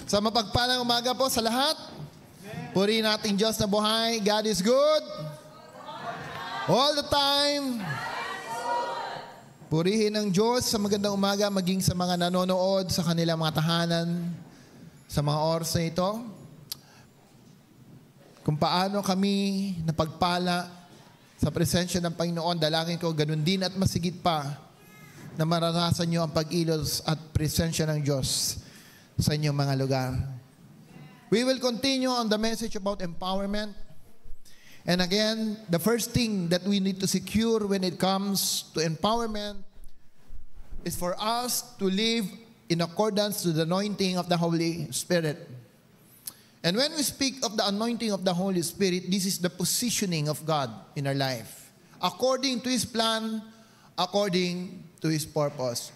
Sa mapagpalang umaga po sa lahat. Purihin natin Diyos na buhay. God is good. All the time. Purihin ng Diyos sa magandang umaga, maging sa mga nanonood sa kanilang mga tahanan sa mga oras na ito. Kung paano kami napagpala sa presensya ng Panginoon, dalangin ko ganun din at masigit pa na maranasan nyo ang pag-ilos at presensya ng Diyos sa inyong mga lugar. We will continue on the message about empowerment. And again, the first thing that we need to secure when it comes to empowerment is for us to live in accordance to the anointing of the Holy Spirit. And when we speak of the anointing of the Holy Spirit, this is the positioning of God in our life. According to His plan, according to His purpose.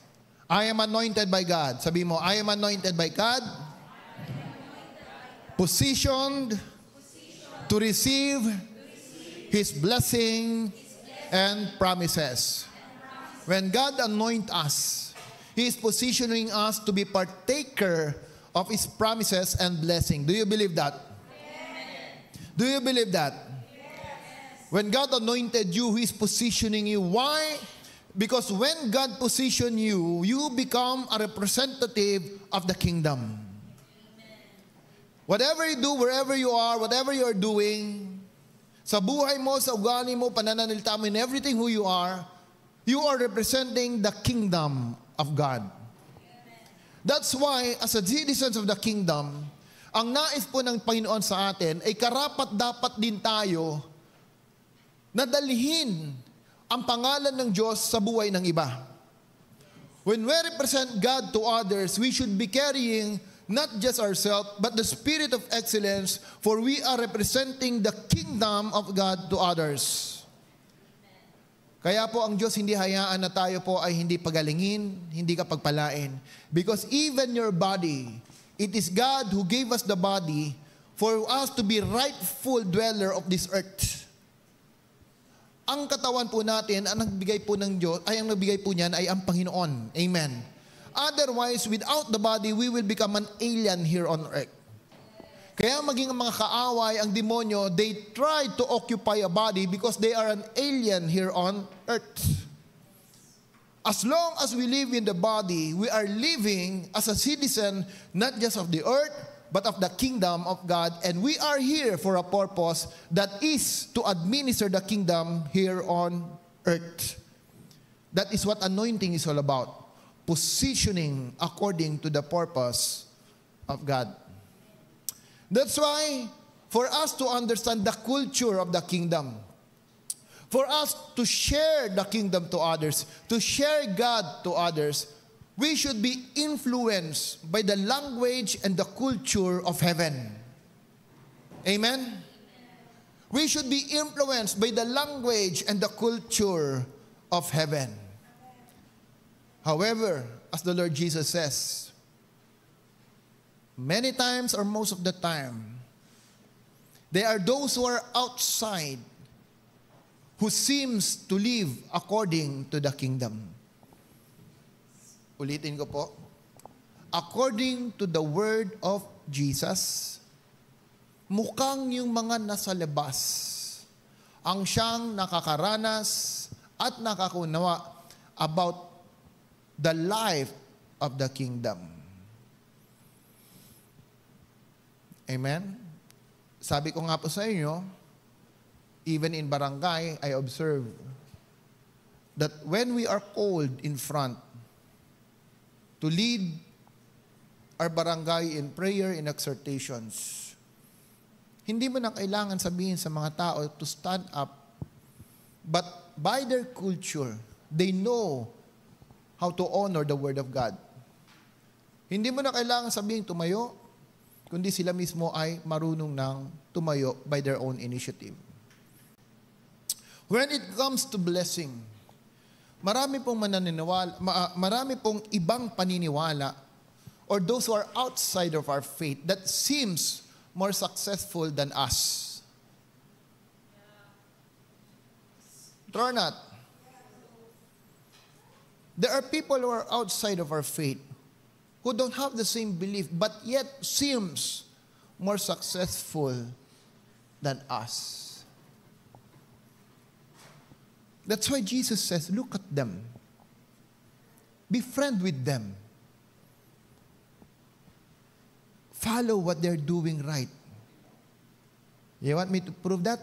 I am anointed by God. Sabi mo, I am anointed by God. Positioned to receive His blessing and promises. When God anoints us, He is positioning us to be partaker of His promises and blessing. Do you believe that? Yes. Do you believe that? Yes. When God anointed you, He is positioning you. Why? Because when God positions you, you become a representative of the kingdom. Whatever you do, wherever you are, whatever you are doing, sa buhay mo, sa ugali mo, pananalita mo, in everything who you are representing the kingdom of God. That's why, as a citizens of the kingdom, ang nais po ng Panginoon sa atin ay karapat-dapat din tayo na dalhin ang pangalan ng Diyos sa buhay ng iba. When we represent God to others, we should be carrying not just ourselves, but the spirit of excellence, for we are representing the kingdom of God to others. Kaya po ang Diyos hindi hayaan na tayo po ay hindi pagalingin, hindi ka pagpalain. Because even your body, it is God who gave us the body for us to be rightful dweller of this earth. Ang katawan po natin, ang nagbigay po ng Diyos, ay ang nagbigay po niyan ay ang Panginoon. Amen. Otherwise, without the body, we will become an alien here on earth. Kaya maging ang mga kaaway, ang demonyo, they try to occupy a body because they are an alien here on earth. As long as we live in the body, we are living as a citizen, not just of the earth, but of the kingdom of God. And we are here for a purpose that is to administer the kingdom here on earth. That is what anointing is all about. Positioning according to the purpose of God. That's why, for us to understand the culture of the kingdom, for us to share the kingdom to others, to share God to others, we should be influenced by the language and the culture of heaven. Amen? We should be influenced by the language and the culture of heaven. However, as the Lord Jesus says, many times or most of the time, there are those who are outside who seems to live according to the kingdom. Ulitin ko po. According to the word of Jesus, mukhang yung mga nasa labas ang siyang nakakaranas at nakakunawa about the life of the kingdom. Amen? Sabi ko nga po sa inyo, even in barangay, I observe that when we are called in front to lead our barangay in prayer, in exhortations, hindi mo na kailangan sabihin sa mga tao to stand up, but by their culture, they know how to honor the Word of God. Hindi mo na kailangan sabihin tumayo, kundi sila mismo ay marunong ng tumayo by their own initiative. When it comes to blessing, marami pong marami pong ibang paniniwala or those who are outside of our faith that seems more successful than us. True or not? There are people who are outside of our faith who don't have the same belief, but yet seems more successful than us. That's why Jesus says, look at them. Be friend with them. Follow what they're doing right. You want me to prove that?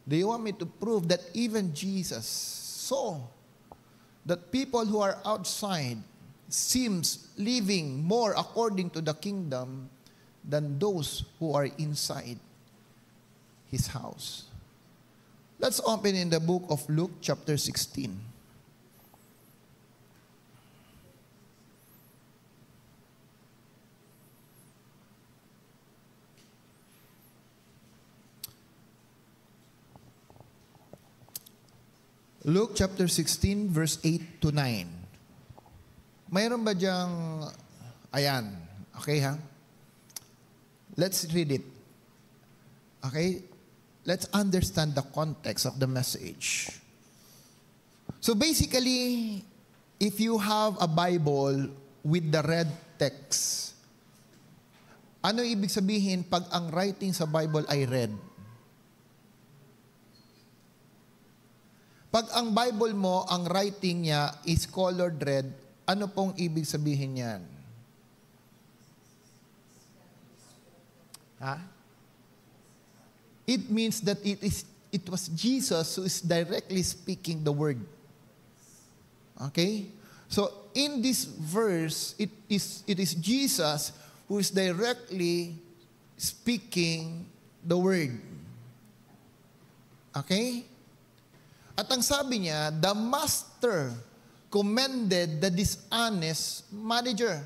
Do you want me to prove that even Jesus saw that people who are outside seems living more according to the kingdom than those who are inside his house? Let's open in the book of Luke chapter 16. Luke chapter 16, verse 8 to 9. Mayroon ba diyang, ayan, okay ha? Let's read it. Okay? Let's understand the context of the message. So basically, if you have a Bible with the red text, ano ibig sabihin pag ang writing sa Bible ay red? Pag ang Bible mo, ang writing niya is colored red, ano pong ibig sabihin niyan? Ha? It means that it was Jesus who is directly speaking the word. Okay? So in this verse, it is Jesus who is directly speaking the word. Okay? At ang sabi niya, the master commended the dishonest manager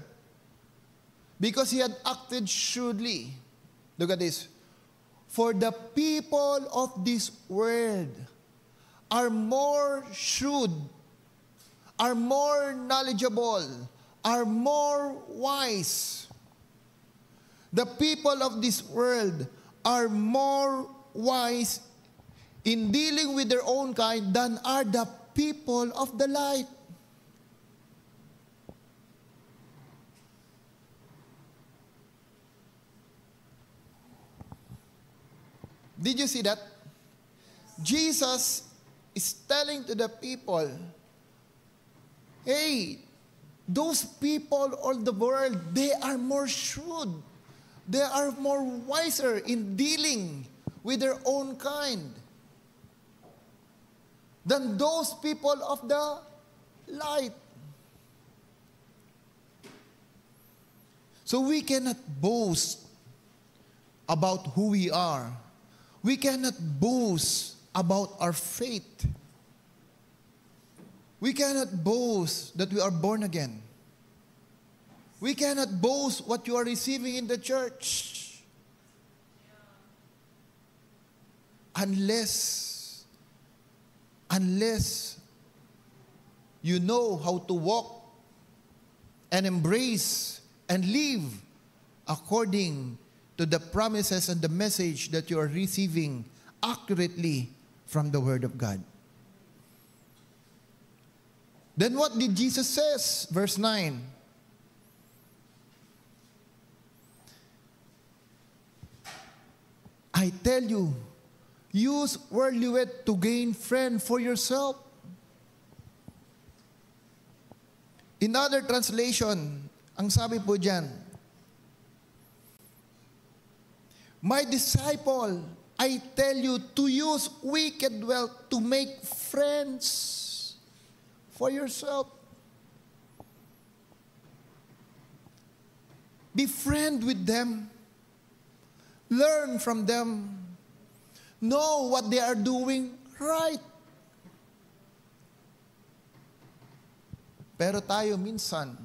because he had acted shrewdly. Look at this. For the people of this world are more shrewd, are more knowledgeable, are more wise. The people of this world are more wise in dealing with their own kind than are the people of the light. Did you see that? Jesus is telling to the people, hey, those people of the world, they are more shrewd. They are more wiser in dealing with their own kind than those people of the light. So we cannot boast about who we are. We cannot boast about our faith. We cannot boast that we are born again. We cannot boast what you are receiving in the church. Unless you know how to walk and embrace and live according to the promises and the message that you are receiving accurately from the Word of God. Then what did Jesus say? Verse 9. I tell you, use worldly wealth to gain friend for yourself. In other translation, ang sabi po dyan, my disciple, I tell you to use wicked wealth to make friends for yourself. Be friend with them. Learn from them. Know what they are doing right. Pero tayo minsan,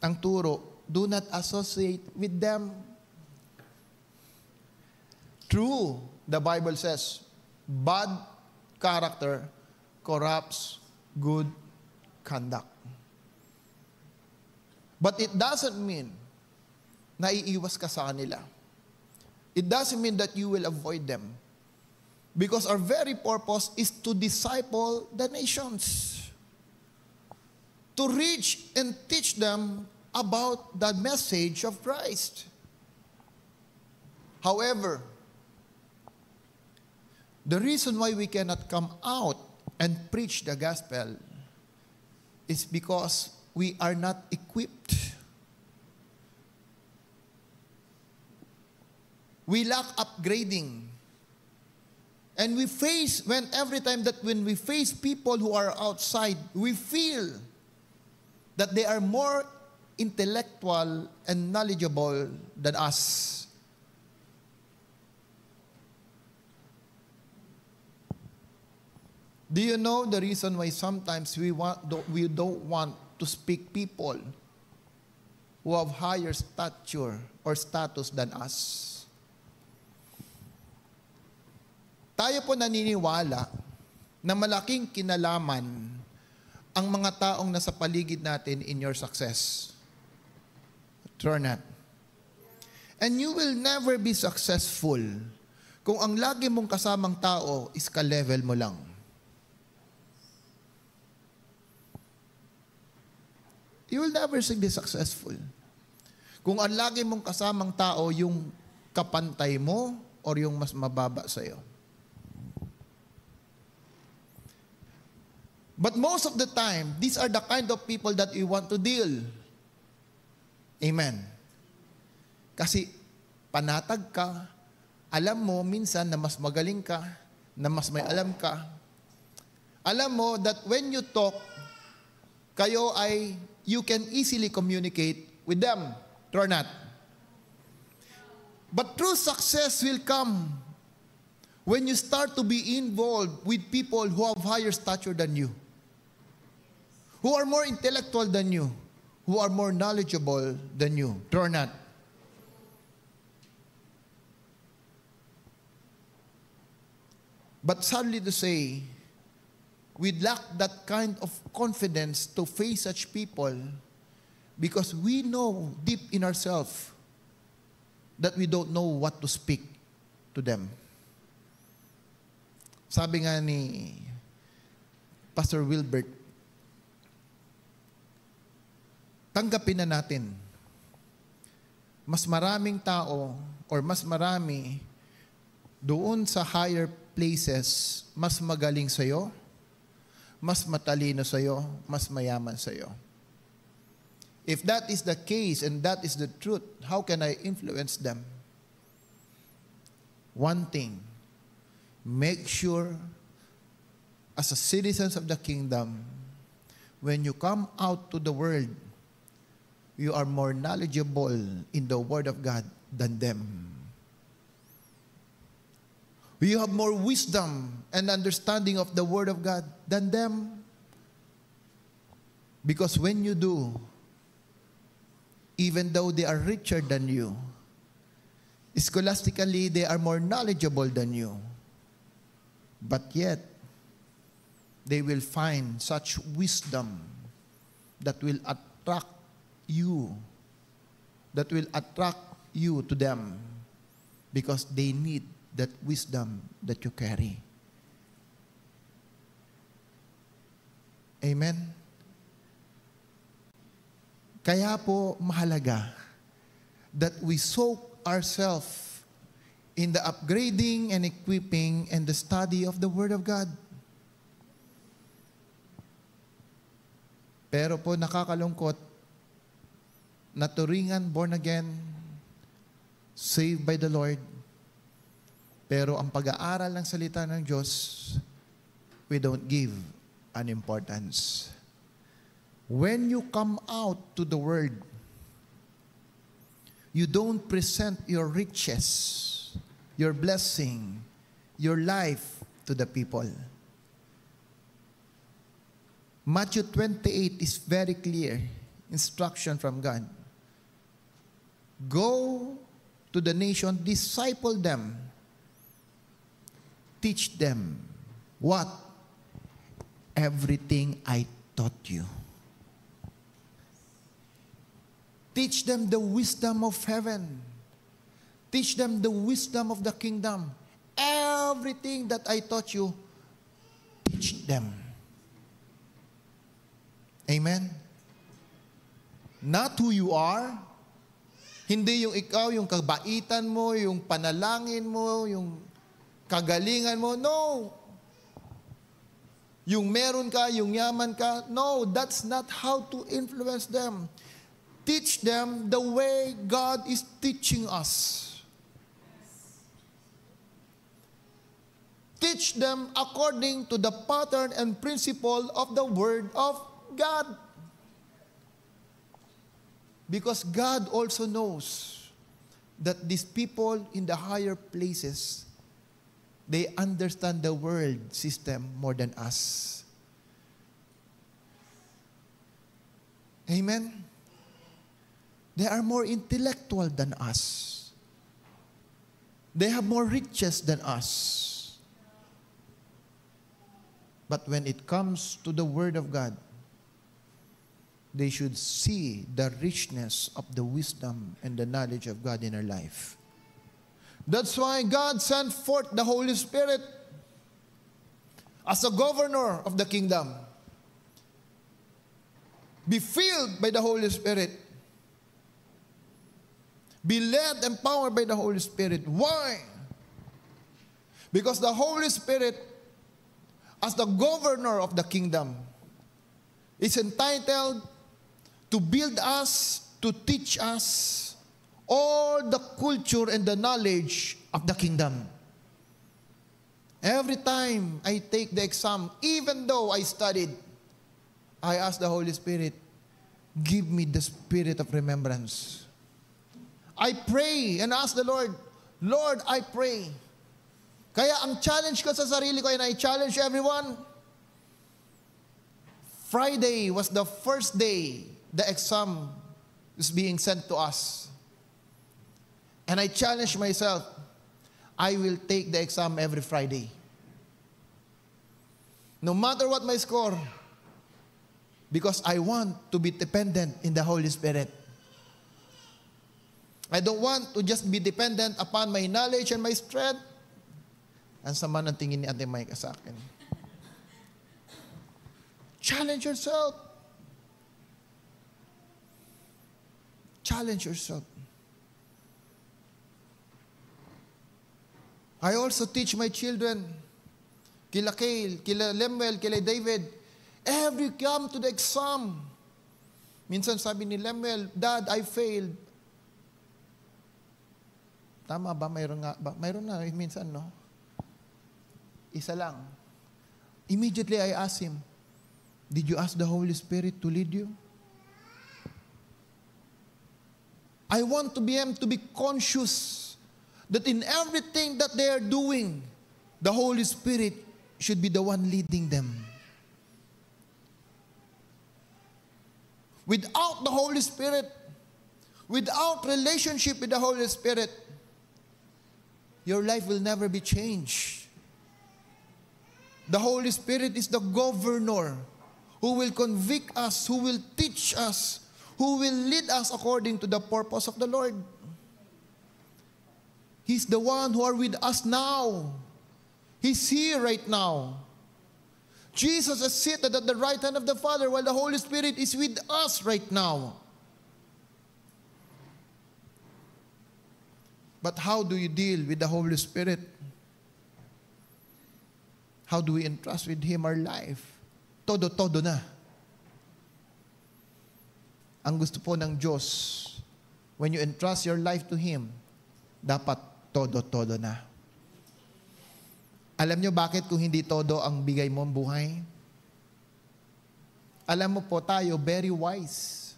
ang turo, do not associate with them. True, the Bible says, bad character corrupts good conduct. But it doesn't mean na iiwas ka sa kanila. It doesn't mean that you will avoid them. Because our very purpose is to disciple the nations. to reach and teach them about the message of Christ. However, the reason why we cannot come out and preach the gospel is because we are not equipped. We lack upgrading. And we face, every time that when we face people who are outside, we feel that they are more intellectual and knowledgeable than us. Do you know the reason why sometimes we don't want to speak people who have higher stature or status than us? Tayo po naniniwala na malaking kinalaman ang mga taong nasa paligid natin in your success. True or not? And you will never be successful kung ang lagi mong kasamang tao is ka-level mo lang. You will never be successful kung ang lagi mong kasamang tao yung kapantay mo or yung mas mababa sa'yo. But most of the time, these are the kind of people that we want to deal. Amen. Kasi panatag ka, alam mo minsan na mas magaling ka, na mas may alam ka. Alam mo that when you talk, you can easily communicate with them. True or not? But true success will come when you start to be involved with people who have higher stature than you, who are more intellectual than you, who are more knowledgeable than you. True or not? But sadly to say, we lack that kind of confidence to face such people because we know deep in ourselves that we don't know what to speak to them. Sabi nga ni Pastor Wilbert, tanggapin na natin, mas maraming tao or mas marami doon sa higher places, mas magaling sa'yo, mas matalino sa'yo, mas mayaman sa'yo. If that is the case and that is the truth, how can I influence them? One thing, make sure as a citizens of the kingdom, when you come out to the world, you are more knowledgeable in the Word of God than them. You have more wisdom and understanding of the Word of God than them. Because when you do, even though they are richer than you, scholastically they are more knowledgeable than you, but yet they will find such wisdom that will attract you to them because they need that wisdom that you carry. Amen? Kaya po mahalaga that we soak ourselves in the upgrading and equipping and the study of the Word of God. Pero po nakakalungkot, naturingan, born again, saved by the Lord, pero ang pag-aaral ng salita ng Diyos, we don't give an importance. When you come out to the world, you don't present your riches, your blessing, your life to the people. Matthew 28 is very clear, instruction from God. Go to the nation, disciple them, teach them what? Everything I taught you. Teach them the wisdom of heaven. Teach them the wisdom of the kingdom. Everything that I taught you, teach them. Amen? Not who you are. Hindi yung ikaw, yung kabaitan mo, yung panalangin mo, yung kagalingan mo. No. Yung meron ka, yung yaman ka. No, that's not how to influence them. Teach them the way God is teaching us. Teach them according to the pattern and principle of the Word of God. Because God also knows that these people in the higher places, they understand the world system more than us. Amen? They are more intellectual than us. They have more riches than us. But when it comes to the Word of God, they should see the richness of the wisdom and the knowledge of God in our life. That's why God sent forth the Holy Spirit as a governor of the kingdom. Be filled by the Holy Spirit. Be led and empowered by the Holy Spirit. Why? Because the Holy Spirit, as the governor of the kingdom, is entitled to build us, to teach us all the culture and the knowledge of the kingdom. Every time I take the exam, even though I studied, I ask the Holy Spirit, give me the spirit of remembrance. I pray and ask the Lord, Lord, I pray. Kaya ang challenge ko sa sarili ko, and I challenge everyone, Friday was the first day the exam is being sent to us. And I challenge myself, I will take the exam every Friday. No matter what my score, because I want to be dependent in the Holy Spirit. I don't want to just be dependent upon my knowledge and my strength. Ang sama ng tingin ni Ate Mike sa akin. Challenge yourself. Challenge yourself. I also teach my children, kila Kale, kila Lemuel, kila David, every come to the exam. Minsan sabi ni Lemuel, Dad, I failed. Tama ba? Mayroon nga ba? Mayroon na minsan, no? Isa lang. Immediately I ask him, did you ask the Holy Spirit to lead you? I want to be able to be conscious that in everything that they are doing, the Holy Spirit should be the one leading them. Without the Holy Spirit, without relationship with the Holy Spirit, your life will never be changed. The Holy Spirit is the governor who will convict us, who will teach us, who will lead us according to the purpose of the Lord. He's the one who are with us now. He's here right now. Jesus is seated at the right hand of the Father while the Holy Spirit is with us right now. But how do you deal with the Holy Spirit? How do we entrust with Him our life? Todo-todo na. Ang gusto po ng Diyos, when you entrust your life to Him, dapat todo-todo na. Alam nyo bakit kung hindi todo ang bigay mo ang buhay? Alam mo po tayo, very wise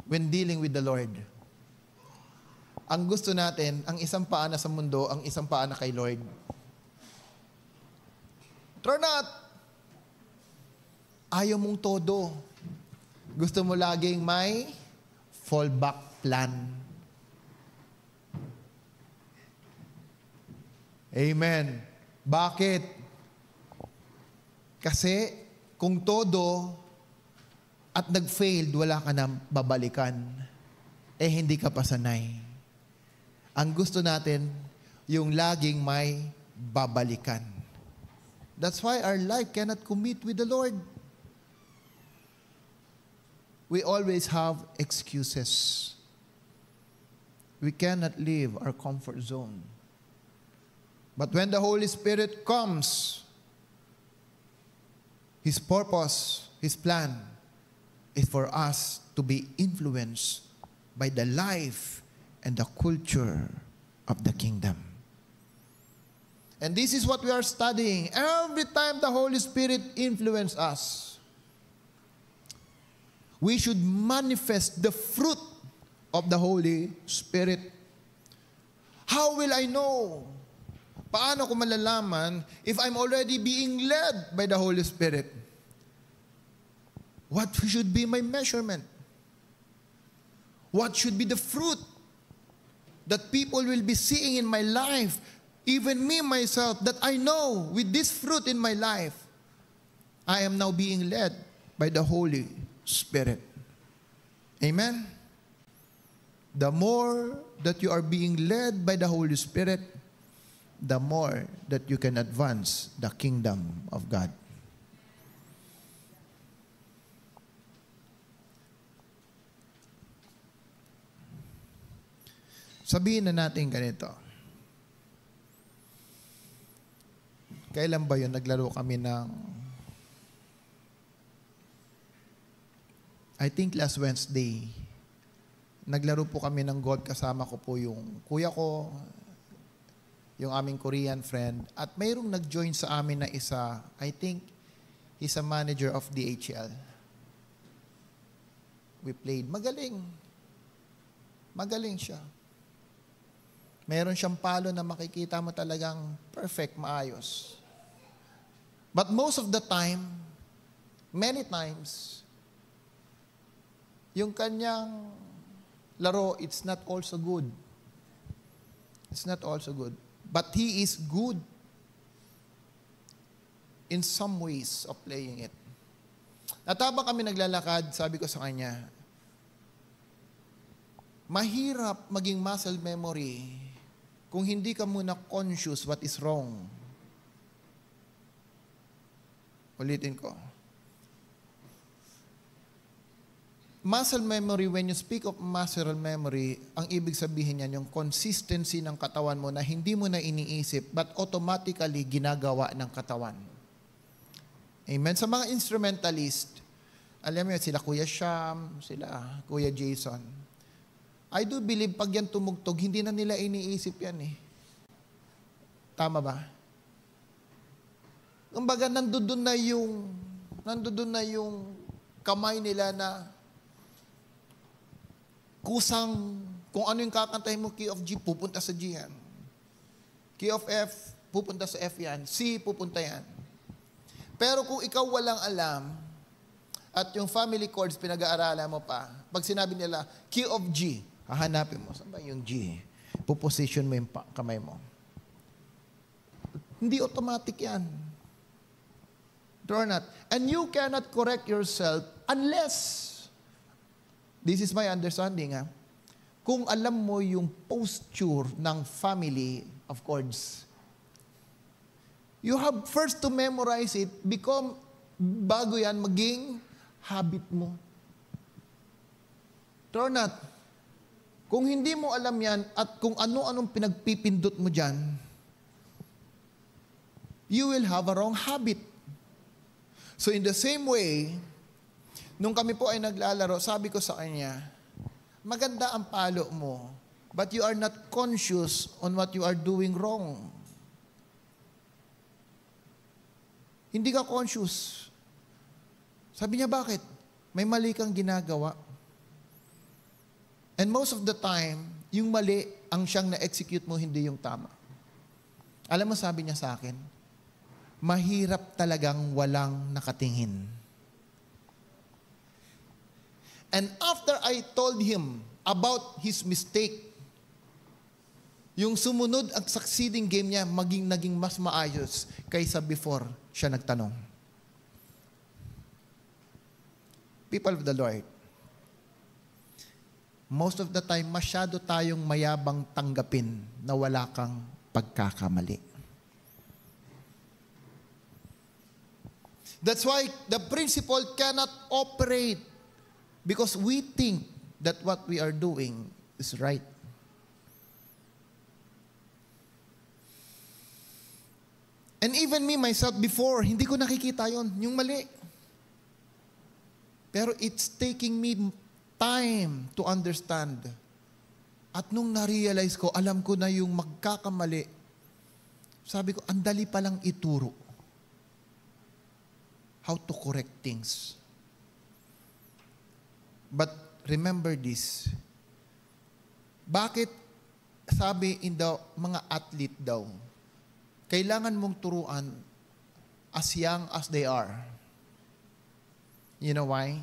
when dealing with the Lord. Ang gusto natin, ang isang paa na sa mundo, ang isang paa na kay Lord. Turn out, ayaw mong todo. Gusto mo laging may fallback plan. Amen. Bakit? Kasi kung todo at nag-failed, wala ka na babalikan. Eh hindi ka pa sanay. Ang gusto natin, yung laging may babalikan. That's why our life cannot commit with the Lord. we always have excuses. We cannot leave our comfort zone. But when the Holy Spirit comes, His purpose, His plan is for us to be influenced by the life and the culture of the kingdom. And this is what we are studying. Every time the Holy Spirit influences us, we should manifest the fruit of the Holy Spirit. How will I know? Paano ko malalaman if I'm already being led by the Holy Spirit? What should be my measurement? What should be the fruit that people will be seeing in my life? Even me, myself, that I know with this fruit in my life, I am now being led by the Holy Spirit. Amen? The more that you are being led by the Holy Spirit, the more that you can advance the kingdom of God. Sabihin na natin ganito. Kailan ba yun? Naglaro kami ng, I think last Wednesday, naglaro po kami ng golf. Kasama ko po yung kuya ko, yung aming Korean friend, at mayroong nag-join sa amin na isa, I think he's a manager of DHL. We played. Magaling. Magaling siya. Meron siyang palo na makikita mo talagang perfect, maayos. But most of the time, many times, yung kanyang laro, it's not also good. It's not also good. But he is good in some ways of playing it. At habang kami naglalakad, sabi ko sa kanya, mahirap maging muscle memory kung hindi ka muna conscious what is wrong. Ulitin ko. Muscle memory, when you speak of muscle memory, ang ibig sabihin niyan, yung consistency ng katawan mo na hindi mo na iniisip, but automatically ginagawa ng katawan. Amen? Sa mga instrumentalist, alam mo yun, sila Kuya Sham, sila Kuya Jason. I do believe pag yan tumugtog, hindi na nila iniisip yan eh. Tama ba? Kumbaga, nandoon na yung kamay nila na kusang, kung ano yung kakantahin mo, key of G, pupunta sa G yan. Key of F, pupunta sa F yan. C, pupunta yan. Pero kung ikaw walang alam, at yung family chords pinag-aaralan mo pa, pag sinabi nila, key of G, hahanapin mo, saan ba yung G? Puposition mo yung kamay mo. Hindi automatic yan. Or not. And you cannot correct yourself unless, this is my understanding, kung alam mo yung posture ng family of chords. You have first to memorize it, bago yan maging habit mo. Or not. Kung hindi mo alam yan at kung ano-anong pinagpipindot mo dyan, you will have a wrong habit. So in the same way, nung kami po ay naglalaro, sabi ko sa kanya, maganda ang palo mo, but you are not conscious on what you are doing wrong. Hindi ka conscious. Sabi niya, bakit? May mali kang ginagawa. And most of the time, yung mali ang siyang na-execute mo, hindi yung tama. Alam mo, sabi niya sa akin, mahirap talagang walang nakatingin. And after I told him about his mistake, yung sumunod at succeeding game niya, naging mas maayos kaysa before siya nagtanong. People of the Lord, most of the time, masyado tayong mayabang tanggapin na wala kang pagkakamali. That's why the principle cannot operate Because we think that what we are doing is right. And even me, myself, before, hindi ko nakikita yon, yung mali. Pero it's taking me time to understand. At nung na-realize ko, alam ko na yung magkakamali, sabi ko, ang dali palang ituro how to correct things. But remember this. Bakit sabi in the mga athlete daw, kailangan mong turuan as young as they are. You know why?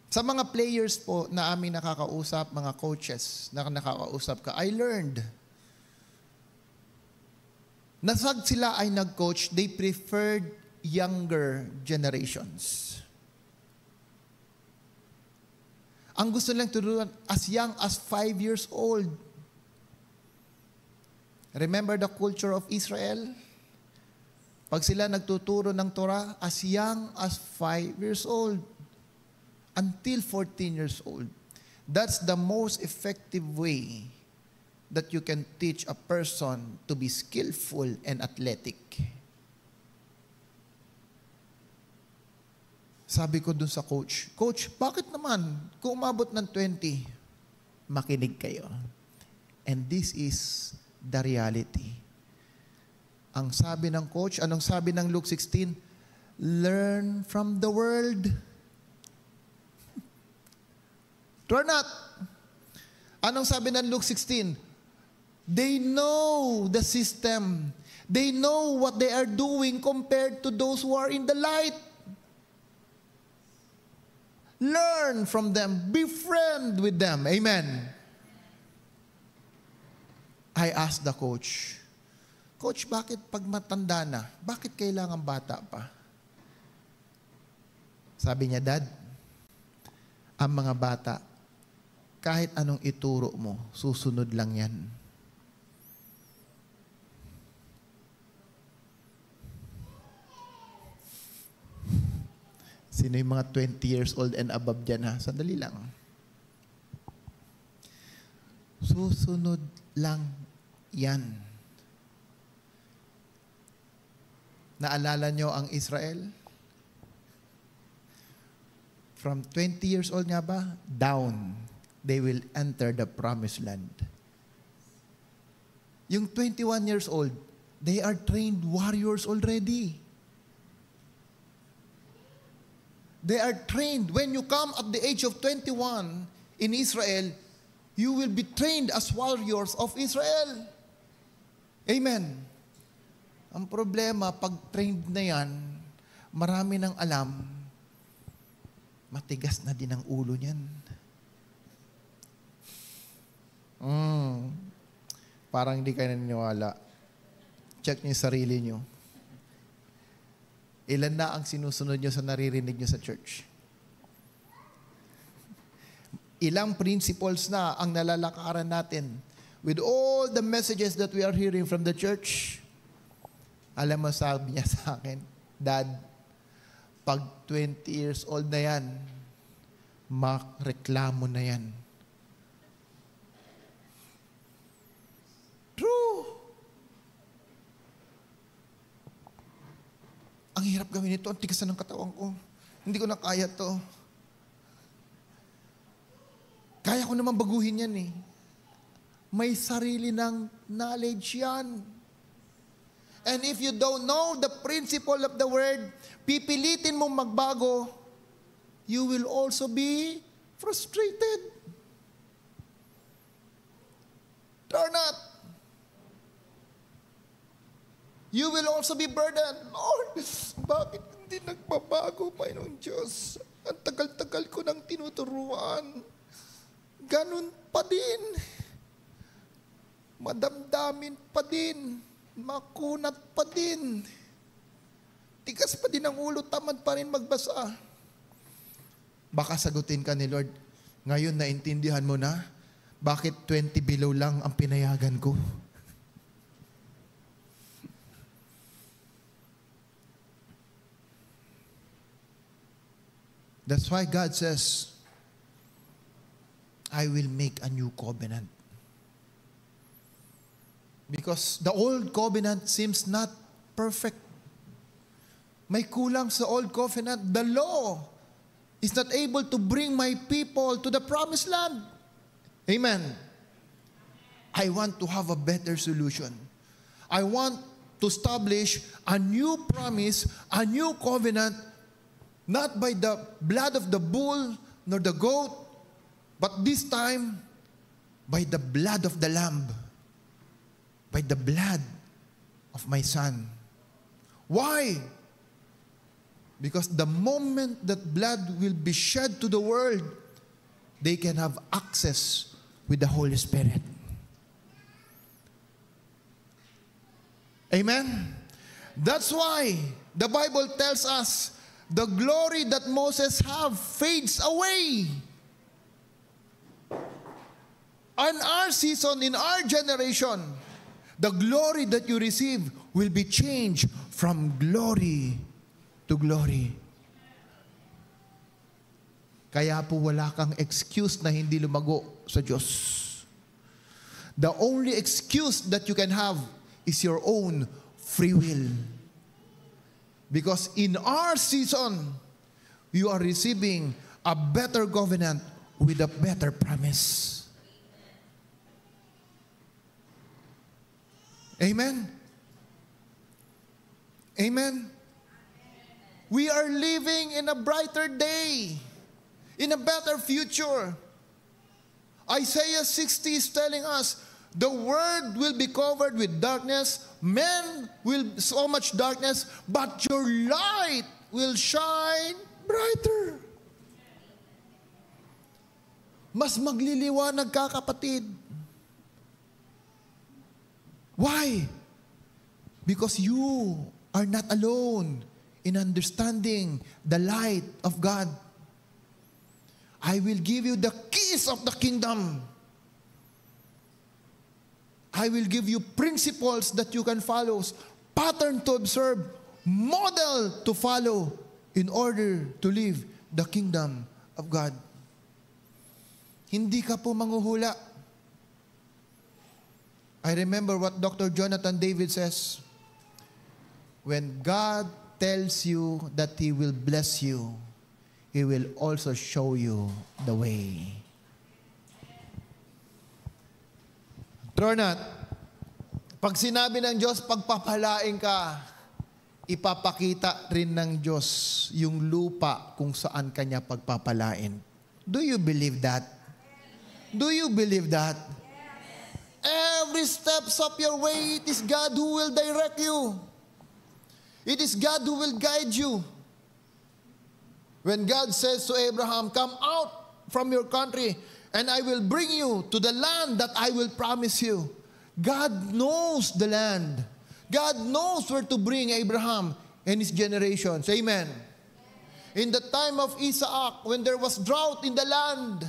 Sa mga players po na aming nakakausap, mga coaches na nakakausap ka, I learned nasag sila ay nag-coach, they preferred younger generations. Ang gusto nilang turuan as young as 5 years old. Remember the culture of Israel? Pag sila nagtuturo ng Torah, as young as 5 years old until 14 years old. That's the most effective way that you can teach a person to be skillful and athletic. Sabi ko dun sa coach, Coach, bakit naman kung umabot ng 20, makinig kayo. And this is the reality. Ang sabi ng coach, anong sabi ng Luke 16? Learn from the world. Turn not. Anong sabi ng Luke 16? They know the system. They know what they are doing compared to those who are in the light. Learn from them. Be friend with them. Amen. I asked the coach, Coach, bakit pag matanda na, bakit kailangan bata pa? Sabi niya, Dad, ang mga bata, kahit anong ituro mo, susunod lang yan. Sino yung mga 20 years old and above dyan ha? Sandali lang. Susunod lang yan. Naalala nyo ang Israel? From 20 years old nga ba? Down. They will enter the promised land. Yung 21 years old, they are trained warriors already. They are trained. When you come at the age of 21 in Israel, you will be trained as warriors of Israel. Amen. Ang problema, pag trained na yan, marami nang alam, matigas na din ang ulo niyan. Parang hindi kayo naniniwala. Check niyo yung sarili niyo. Ilan na ang sinusunod nyo sa naririnig nyo sa church? Ilang principles na ang nalalakaran natin with all the messages that we are hearing from the church? Alam mo, sabi niya sa akin, Dad, pag 20 years old na yan, makreklamo na yan. True. Ang hirap gawin ito. Ang tigas na ng katawan ko. Hindi ko na kaya to. Kaya ko naman baguhin yan eh. May sarili ng knowledge yan. And if you don't know the principle of the word, pipilitin mong magbago, you will also be frustrated. Turn not. You will also be burdened. Lord, bakit hindi nagbabago, Panginoon Diyos? Ang tagal-tagal ko nang tinuturuan. Ganun pa din. Madamdamin pa din. Makunat pa din. Tigas pa din ang ulo, tamad pa rin magbasa. Baka sagutin ka ni Lord, ngayon naintindihan mo na, bakit 20 below lang ang pinayagan ko? That's why God says, I will make a new covenant. Because the old covenant seems not perfect. May kulang sa old covenant. The law is not able to bring my people to the promised land. Amen. I want to have a better solution. I want to establish a new promise, a new covenant, not by the blood of the bull nor the goat, but this time by the blood of the Lamb, by the blood of my Son. Why? Because the moment that blood will be shed to the world, they can have access with the Holy Spirit. Amen? That's why the Bible tells us the glory that Moses have fades away. In our season, in our generation, the glory that you receive will be changed from glory to glory. Kaya po wala kang excuse na hindi lumago sa Diyos. The only excuse that you can have is your own free will. Because in our season, you are receiving a better covenant with a better promise. Amen? Amen? We are living in a brighter day, in a better future. Isaiah 60 is telling us, the world will be covered with darkness, men will so much darkness, but your light will shine brighter. Mas magliliwanag ka, kapatid. Why? Because you are not alone in understanding the light of God. I will give you the keys of the kingdom. I will give you principles that you can follow, pattern to observe, model to follow in order to live the kingdom of God. Hindi ka po manghuhula. I remember what Dr. Jonathan David says, when God tells you that He will bless you, He will also show you the way. True or not? Pag sinabi ng Diyos, pagpapalain ka, ipapakita rin ng Diyos yung lupa kung saan kanya pagpapalain. Do you believe that? Do you believe that? Every steps of your way, it is God who will direct you. It is God who will guide you. When God says to Abraham, come out from your country and I will bring you to the land that I will promise you. God knows the land. God knows where to bring Abraham and his generations. Amen. In the time of Isaac, when there was drought in the land,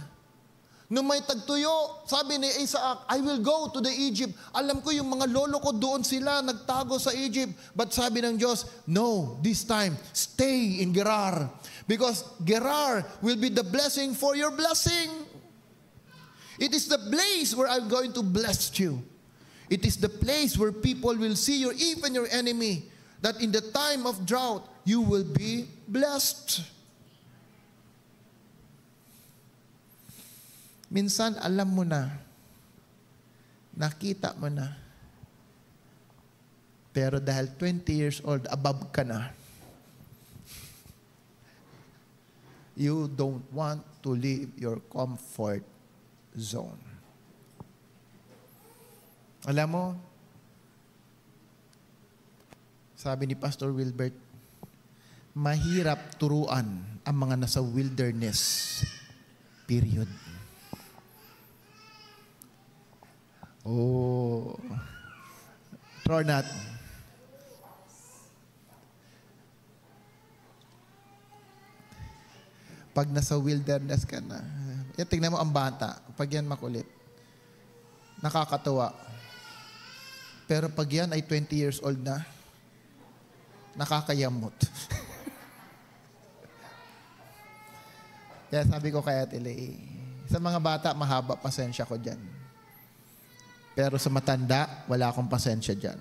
nung may tagtuyo, sabi ni Isaac, I will go to the Egypt. Alam ko yung mga lolo ko doon sila, nagtago sa Egypt. But sabi ng Diyos, no, this time, stay in Gerar. Because Gerar will be the blessing for your blessing. It is the place where I'm going to bless you. It is the place where people will see you, even your enemy, that in the time of drought, you will be blessed. Minsan, alam mo na, nakita mo na, pero dahil 20 years old, above ka na, you don't want to leave your comfort zone. Alam mo, sabi ni Pastor Wilbert, mahirap turuan ang mga nasa wilderness. Period. Oh. True or not? Pag nasa wilderness ka na, tingnan mo ang bata, pag yan makulit, nakakatuwa. Pero pag yan ay 20 years old na, nakakayamot. Kaya sabi ko kay Ate Lay, sa mga bata, mahaba pasensya ko dyan. Pero sa matanda, wala akong pasensya dyan.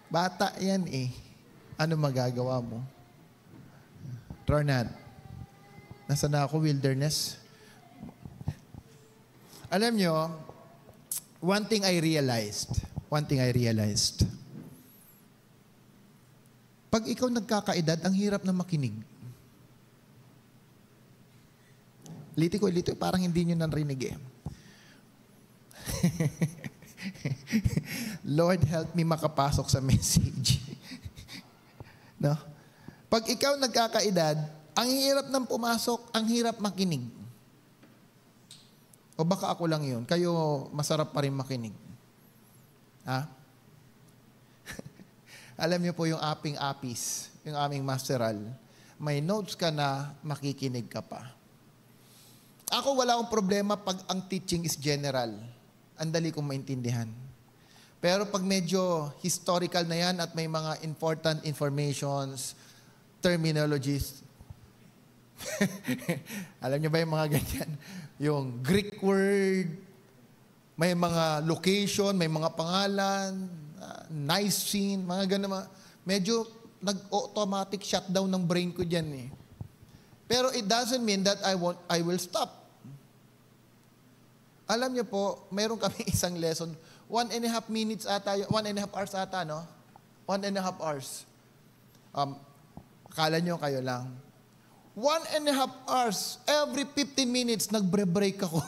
Bata yan eh. Ano magagawa mo? Tornad, nasa na ako, wilderness? Alam nyo, one thing I realized, pag ikaw nagkakaedad, ang hirap na makinig. Liti ko, parang hindi nyo narinig eh. Lord, help me makapasok sa message. No? Pag ikaw nagkakaedad, ang hirap ng pumasok, ang hirap makinig. O baka ako lang yun, kayo masarap pa rin makinig. Ha? Alam niyo po yung apis, yung aming masteral, may notes ka na, makikinig ka pa. Ako wala akong problema pag ang teaching is general. Ang dali kong maintindihan. Pero pag medyo historical na yan at may mga important informations, terminologies, alam niyo ba yung mga ganyan? Yung Greek word, may mga location, may mga pangalan, nice scene, mga ganun. Medyo nag-automatic shutdown ng brain ko dyan eh. Pero it doesn't mean that I will stop. Alam niyo po, mayroon kami isang lesson, 1.5 minutes ata, 1.5 hours ata, no? 1.5 hours. Akala niyo kayo lang. 1.5 hours, every 15 minutes, nagbre-break ako.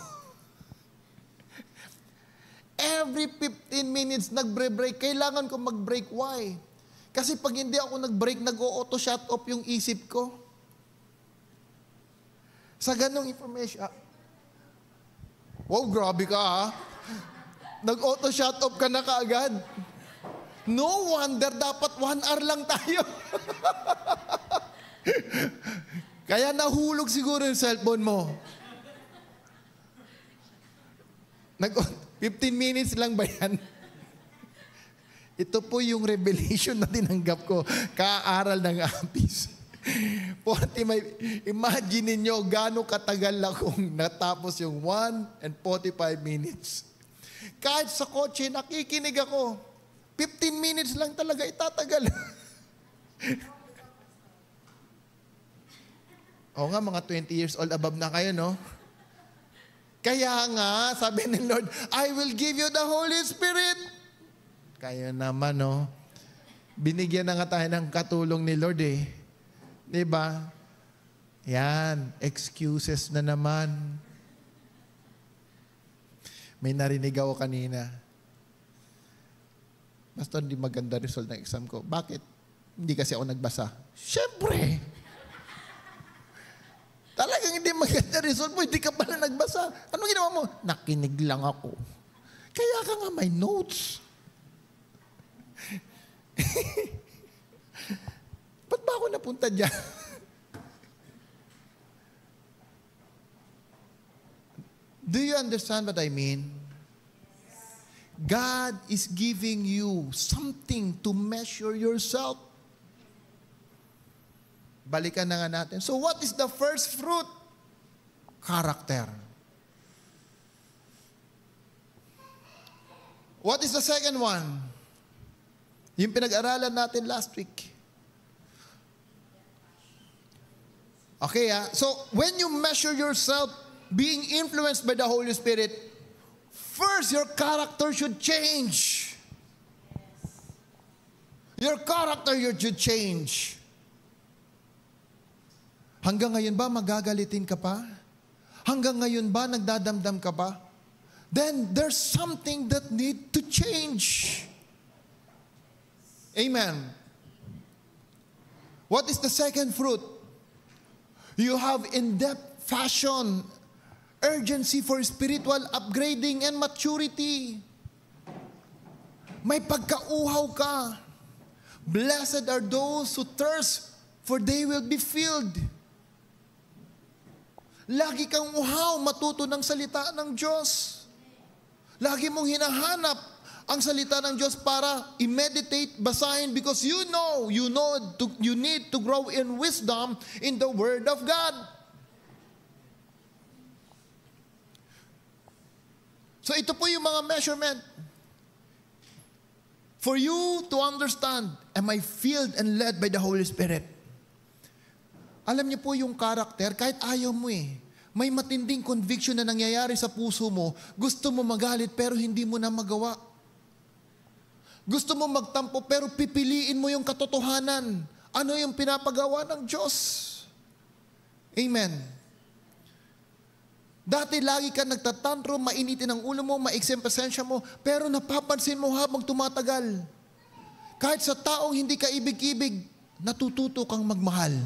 Every 15 minutes, nagbre-break. Kailangan ko mag-break. Why? Kasi pag hindi ako nag-break, nag-auto-shut off yung isip ko. Sa ganong information. Wow, grabe ka ha. Nag-auto-shut off ka na kaagad. No wonder, dapat 1 hour lang tayo. Kaya nahulog siguro yung cellphone mo. 15 minutes lang ba yan? Ito po yung revelation na tinanggap ko. Kaaral ng apis. Imagine ninyo gaano katagal akong natapos yung 1 and 45 minutes. Kahit sa kotse, nakikinig ako. 15 minutes lang talaga itatagal. O nga, mga 20 years old above na kayo, no? Kaya nga, sabi ni Lord, I will give you the Holy Spirit. Kaya naman, no? Binigyan na nga tayo ng katulong ni Lord, eh. Diba? Yan, excuses na naman. May narinig ako kanina. Basta hindi maganda result ng exam ko. Bakit? Hindi kasi ako nagbasa. Siyempre! Talagang hindi maganda result mo, hindi ka pala nagbasa. Anong ginawa mo? Nakinig lang ako. Kaya ka nga may notes. Ba't ba ako napunta dyan? Do you understand what I mean? God is giving you something to measure yourself. Balikan na nga natin. So what is the first fruit? Character. What is the second one? Yung pinag-aralan natin last week. Okay, so when you measure yourself being influenced by the Holy Spirit, first your character should change. Your character should change. Hanggang ngayon ba magagalitin ka pa? Hanggang ngayon ba nagdadamdam ka pa? Then there's something that need to change. Amen. What is the second fruit? You have in-depth passion, urgency for spiritual upgrading and maturity. May pagkauhaw ka. Blessed are those who thirst, for they will be filled. Lagi kang uhaw, matuto ng salita ng Diyos. Lagi mong hinahanap ang salita ng Diyos para i-meditate, basahin, because you need to grow in wisdom in the Word of God. So ito po yung mga measurement. For you to understand, am I filled and led by the Holy Spirit? Alam niyo po yung karakter, kahit ayaw mo may matinding conviction na nangyayari sa puso mo, gusto mo magalit pero hindi mo na magawa. Gusto mo magtampo pero pipiliin mo yung katotohanan. Ano yung pinapagawa ng Diyos? Amen. Dati lagi ka nagtatantrum, mainitin ang ulo mo, maiksi ang pasensya mo, pero napapansin mo habang tumatagal. Kahit sa taong hindi ka ibig-ibig, natututo kang magmahal.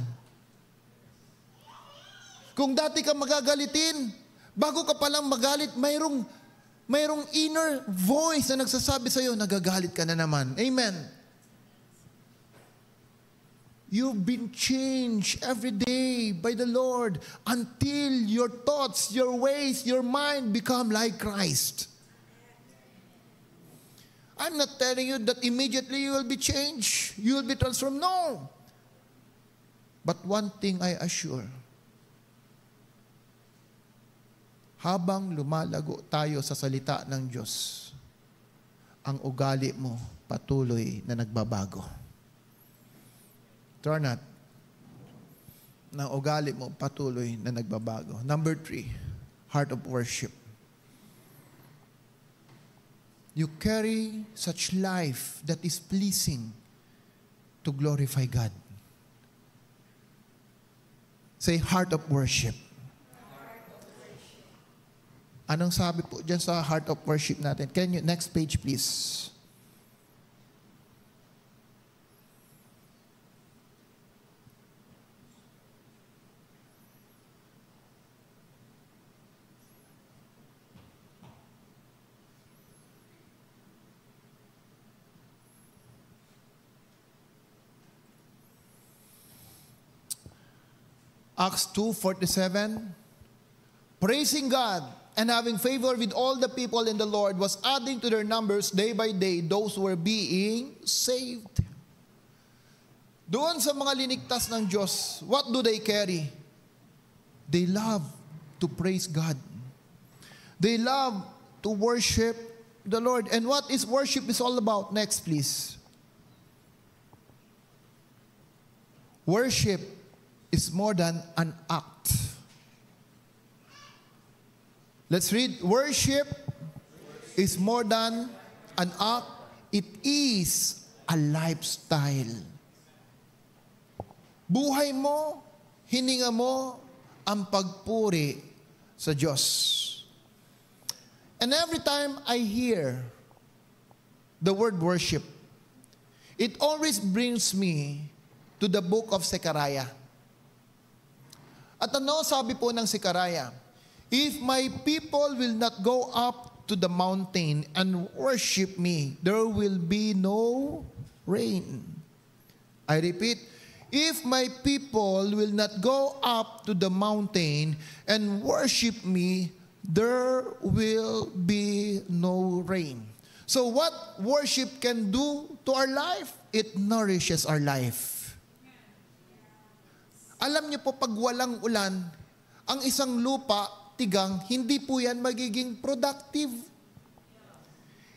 Kung dati ka magagalitin, bago ka palang magalit, mayroong inner voice na nagsasabi sa'yo, nagagalit ka na naman. Amen. You've been changed every day by the Lord until your thoughts, your ways, your mind become like Christ. I'm not telling you that immediately you will be changed, you will be transformed. No. But one thing I assure, habang lumalago tayo sa salita ng Diyos, ang ugali mo patuloy na nagbabago. Turn out, ng ugali mo patuloy na nagbabago. Number 3, heart of worship. You carry such life that is pleasing to glorify God. Say, heart of worship. Anong sabi po dyan sa heart of worship natin? Next page please. Acts 2:47, praising God and having favor with all the people in the Lord was adding to their numbers day by day those who were being saved. Doon sa mga linigtas ng Diyos, what do they carry? They love to praise God. They love to worship the Lord. And what is worship is all about? Next please. Worship is more than an act. Let's read. Worship is more than an act. It is a lifestyle. Buhay mo, hininga mo ang pagpuri sa Diyos. And every time I hear the word worship, it always brings me to the book of Zechariah. At ano sabi po ng Zechariah? If my people will not go up to the mountain and worship me, there will be no rain. I repeat, if my people will not go up to the mountain and worship me, there will be no rain. So what worship can do to our life? It nourishes our life. Alam niyo po, pag walang ulan, ang isang lupa, tigang, hindi po yan magiging productive.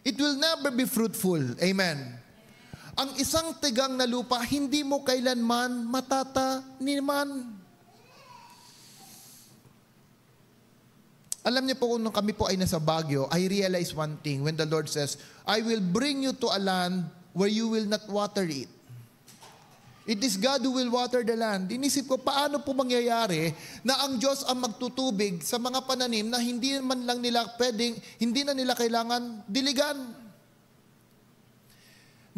It will never be fruitful. Amen. Ang isang tigang na lupa, hindi mo kailanman matataniman. Alam niyo po, kung kami po ay nasa Baguio, I realize one thing when the Lord says, I will bring you to a land where you will not water it. It is God who will water the land. Inisip ko, paano po mangyayari na ang Diyos ang magtutubig sa mga pananim na hindi na nila kailangan diligan.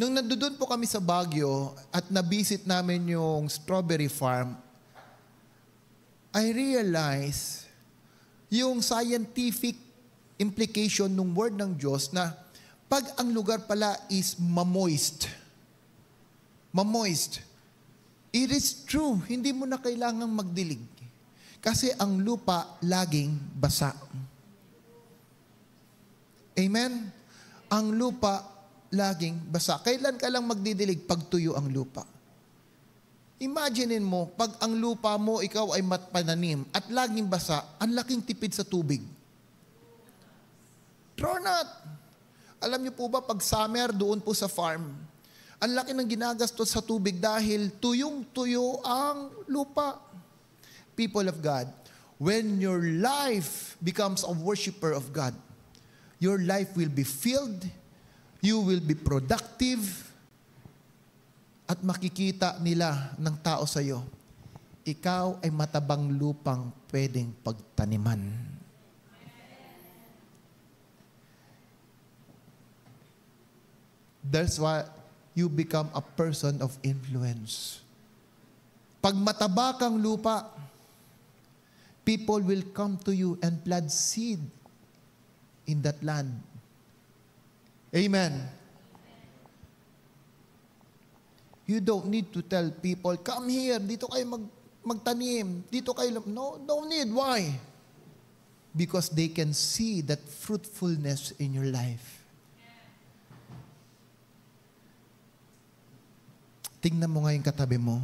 Nung nandoon po kami sa Baguio at nabisit namin yung strawberry farm, I realized yung scientific implication ng word ng Diyos na pag ang lugar pala is mamoist, it is true, hindi mo na kailangang magdilig. Kasi ang lupa laging basa. Amen? ang lupa laging basa. Kailan ka lang magdidilig? Pag tuyo ang lupa. Imaginein mo, pag ang lupa mo, ikaw ay pananim at laging basa, ang laking tipid sa tubig. True not. Alam niyo po ba, pag summer doon po sa farm, ang laki ng ginagastos sa tubig dahil tuyong-tuyo ang lupa. People of God, when your life becomes a worshiper of God, your life will be filled, you will be productive, at makikita nila ng tao sa iyo, ikaw ay matabang lupang pwedeng pagtaniman. That's why you become a person of influence. Pag mataba kang lupa, people will come to you and plant seed in that land. Amen. You don't need to tell people, come here, dito kayo magtanim, dito kayo, no need. Why? Because they can see that fruitfulness in your life. Tingnan mo ngayon katabi mo,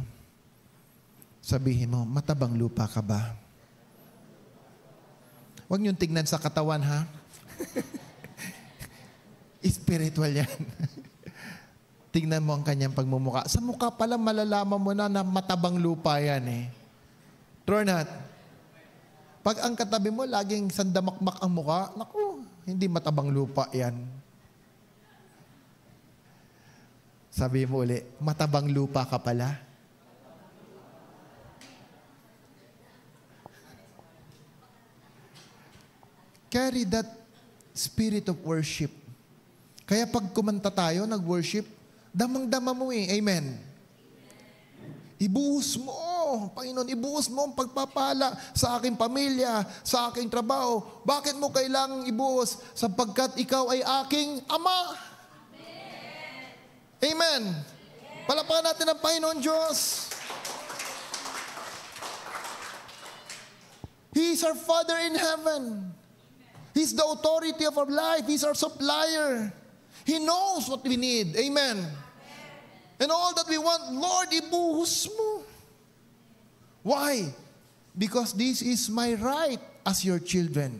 sabihin mo, matabang lupa ka ba? Huwag niyong tingnan sa katawan, ha? Spiritual yan. Tingnan mo ang kanyang pagmumuka. Sa mukha pala malalaman mo na matabang lupa yan eh. True not? Pag ang katabi mo laging sandamakmak ang mukha, naku, hindi matabang lupa yan. Sabi mo uli, matabang lupa ka pala. Carry that spirit of worship. Kaya pag kumanta tayo, nag-worship, damang-dama mo eh. Amen. Ibuhos mo, Panginoon, ibuhos mo ang pagpapala sa aking pamilya, sa aking trabaho. Bakit mo kailangang ibuhos? Sapagkat ikaw ay aking Ama. Amen. Palapakan natin ang Panginoon Diyos. He is our Father in heaven. He's the authority of our life. He's our supplier. He knows what we need. Amen. And all that we want, Lord, ibuhos mo. Why? Because this is my right as your children.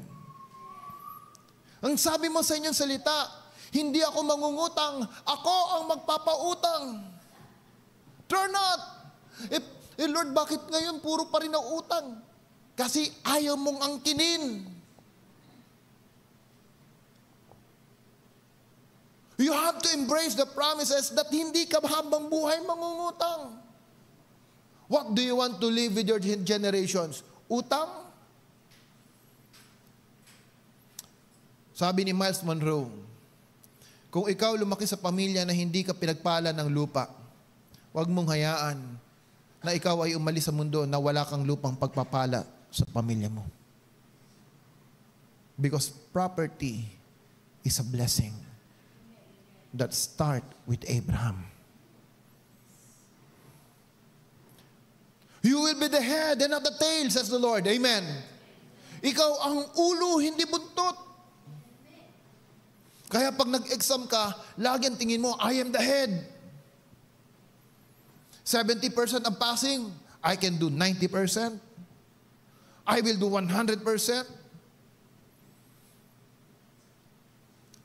Ang sabi mo sa inyong salita, hindi ako mangungutang, ako ang magpapautang. Turn not. Lord, bakit ngayon puro pa rin ang utang? Kasi ayaw mong angkinin. You have to embrace the promises that hindi ka habang buhay mangungutang. What do you want to live with your generations? Utang? Sabi ni Miles Monroe, kung ikaw lumaki sa pamilya na hindi ka pinagpala ng lupa, huwag mong hayaan na ikaw ay umalis sa mundo na wala kang lupang pagpapala sa pamilya mo. Because property is a blessing that start with Abraham. You will be the head and not the tail, says the Lord. Amen. Ikaw ang ulo, hindi buntot. Kaya pag nag-exam ka, lagi ang tingin mo, I am the head. 70% ang passing, I can do 90%. I will do 100%.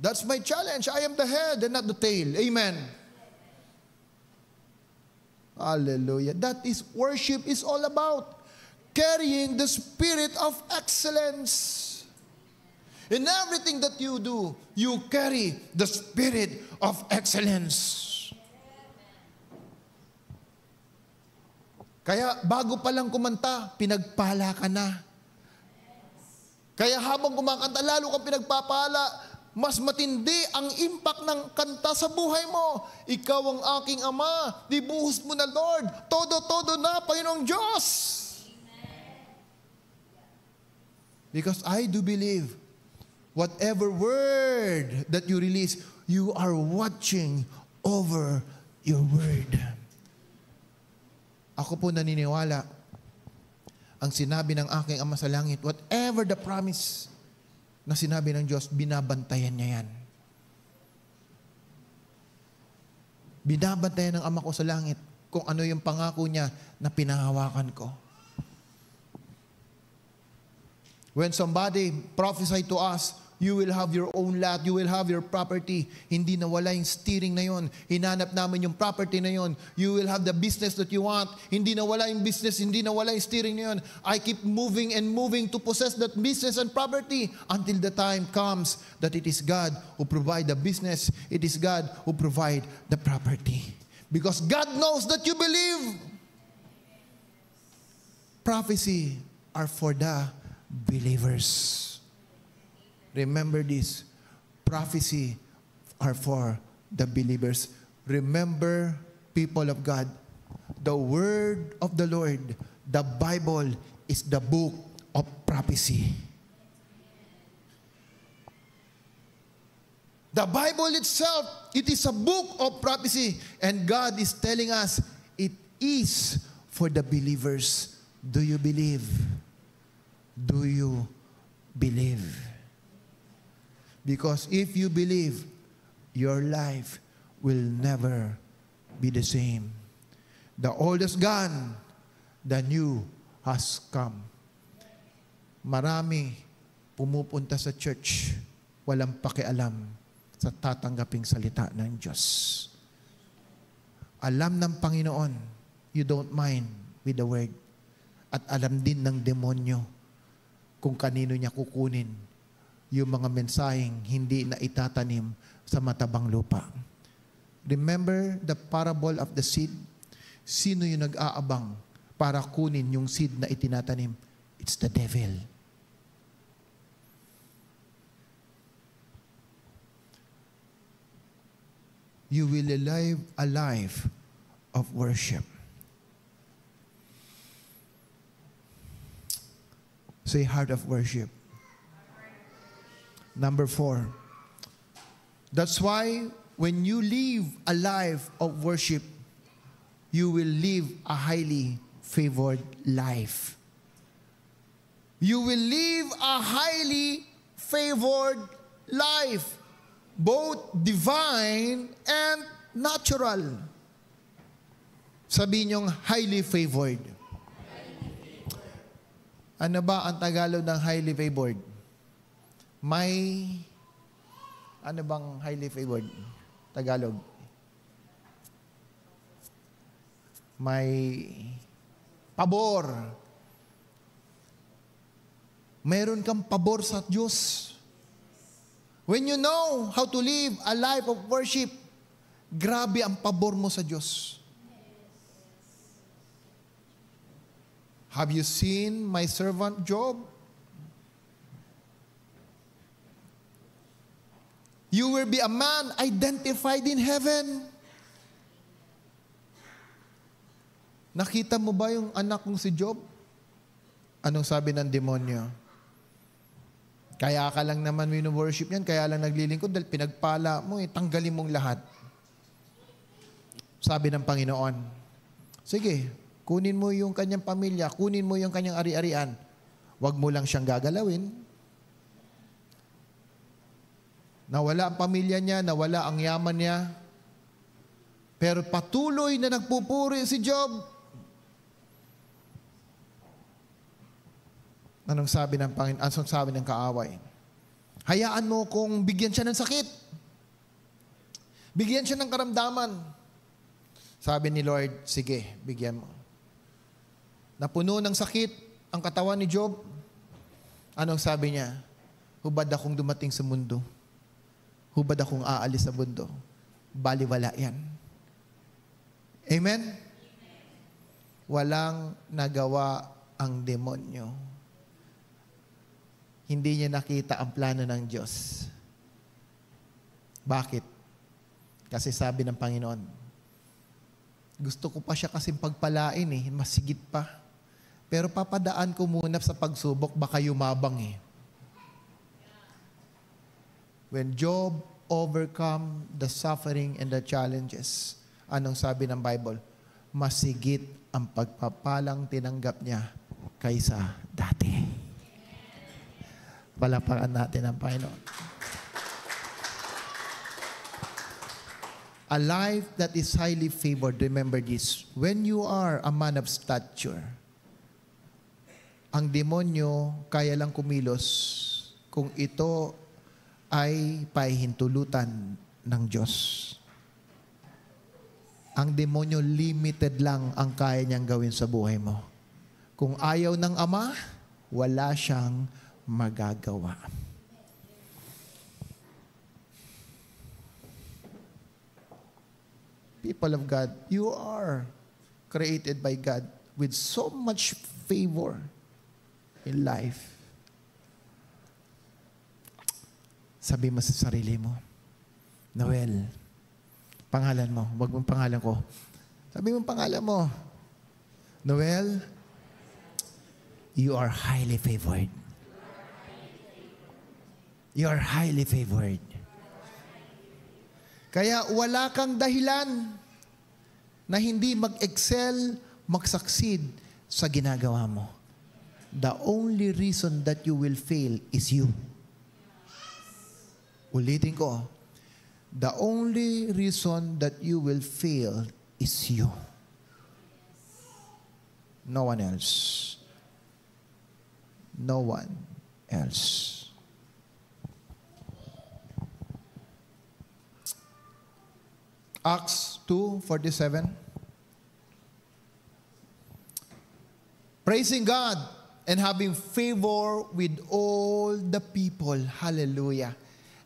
That's my challenge. I am the head and not the tail. Amen. Hallelujah. That is worship is all about. Carrying the spirit of excellence. In everything that you do, you carry the spirit of excellence. Kaya bago pa lang kumanta, pinagpala ka na. Kaya habang kumakanta, lalo kang pinagpapala, mas matindi ang impact ng kanta sa buhay mo. Ikaw ang aking Ama. Dibuhos mo na, Lord. Todo-todo na, Panginoong Diyos. Because I do believe, whatever word that you release, you are watching over your word. Ako po naniniwala, ang sinabi ng aking Ama sa langit, whatever the promise na sinabi ng Diyos, binabantayan niya yan. Binabantayan ng Ama ko sa langit kung ano yung pangako niya na pinahawakan ko. When somebody prophesy to us, you will have your own lot, you will have your property. Hindi nawala yung steering na yon. Hinanap namin yung property na yon. You will have the business that you want. Hindi nawala yung business, hindi nawala yung steering na yon. I keep moving and moving to possess that business and property until the time comes that it is God who provide the business. It is God who provide the property. Because God knows that you believe. Prophecy are for the believers. Remember this. Prophecy are for the believers. Remember, people of God, the word of the Lord, the Bible is the book of prophecy. The Bible itself, it is a book of prophecy. And God is telling us, it is for the believers. Do you believe? Do you believe? Because if you believe, your life will never be the same. The old is gone, the new has come. Marami pumupunta sa church, walang pakialam sa tatanggaping salita ng Diyos. Alam ng Panginoon, you don't mind with the word. At alam din ng demonyo kung kanino niya kukunin yung mga mensaheng hindi na itatanim sa matabang lupa. Remember the parable of the seed? Sino yung nag-aabang para kunin yung seed na itinatanim? It's the devil. You will live a life of worship. Say, heart of worship. Number 4. That's why when you live a life of worship, you will live a highly favored life. You will live a highly favored life, both divine and natural. Sabihin niyong highly favored. Ano ba ang Tagalog ng highly favored? May, ano bang highly favored? Tagalog. May pabor. Meron kang pabor sa Diyos. When you know how to live a life of worship, grabe ang pabor mo sa Diyos. Have you seen my servant Job? You will be a man identified in heaven. Nakita mo ba yung anak kong si Job? Anong sabi ng demonyo? Kaya ka lang naman wino-worship yan, kaya lang naglilingkod dahil pinagpala mo, tanggalin mong lahat. Sabi ng Panginoon, sige, kunin mo yung kanyang pamilya, kunin mo yung kanyang ari-arian. Huwag mo lang siyang gagalawin. Nawala ang pamilya niya, nawala ang yaman niya. Pero patuloy na nagpupuri si Job. Anong sabi ng Panginoon? Anong sabi ng kaaway? Hayaan mo kung bigyan siya ng sakit. Bigyan siya ng karamdaman. Sabi ni Lord, sige, bigyan mo. Napuno ng sakit ang katawan ni Job. Anong sabi niya? Hubad akong dumating sa mundo. Hubad akong aalis sa mundo. Baliwala yan. Amen? Walang nagawa ang demonyo. Hindi niya nakita ang plano ng Diyos. Bakit? Kasi sabi ng Panginoon, gusto ko pa siya kasing pagpalain masigit pa. Pero papadaan ko muna sa pagsubok, baka yumabang When Job overcome the suffering and the challenges, anong sabi ng Bible? Masigit ang pagpapalang tinanggap niya kaysa dati. Palapakan natin ang Panginoon. A life that is highly favored, remember this, when you are a man of stature, ang demonyo kaya lang kumilos kung ito ay pahihintulutan ng Diyos. Ang demonyo limited lang ang kaya niyang gawin sa buhay mo. Kung ayaw ng Ama, wala siyang magagawa. People of God, you are created by God with so much favor in life. Sabi mo sa sarili mo, Noel, pangalan mo, wag mong pangalan ko. Sabi mo pangalan mo, Noel, you are highly favored. You are highly favored. Kaya wala kang dahilan na hindi mag-excel, mag-succeed sa ginagawa mo. The only reason that you will fail is you. Ulitin ko, the only reason that you will fail is you. No one else. No one else. Acts 2:47. Praising God and having favor with all the people. Hallelujah.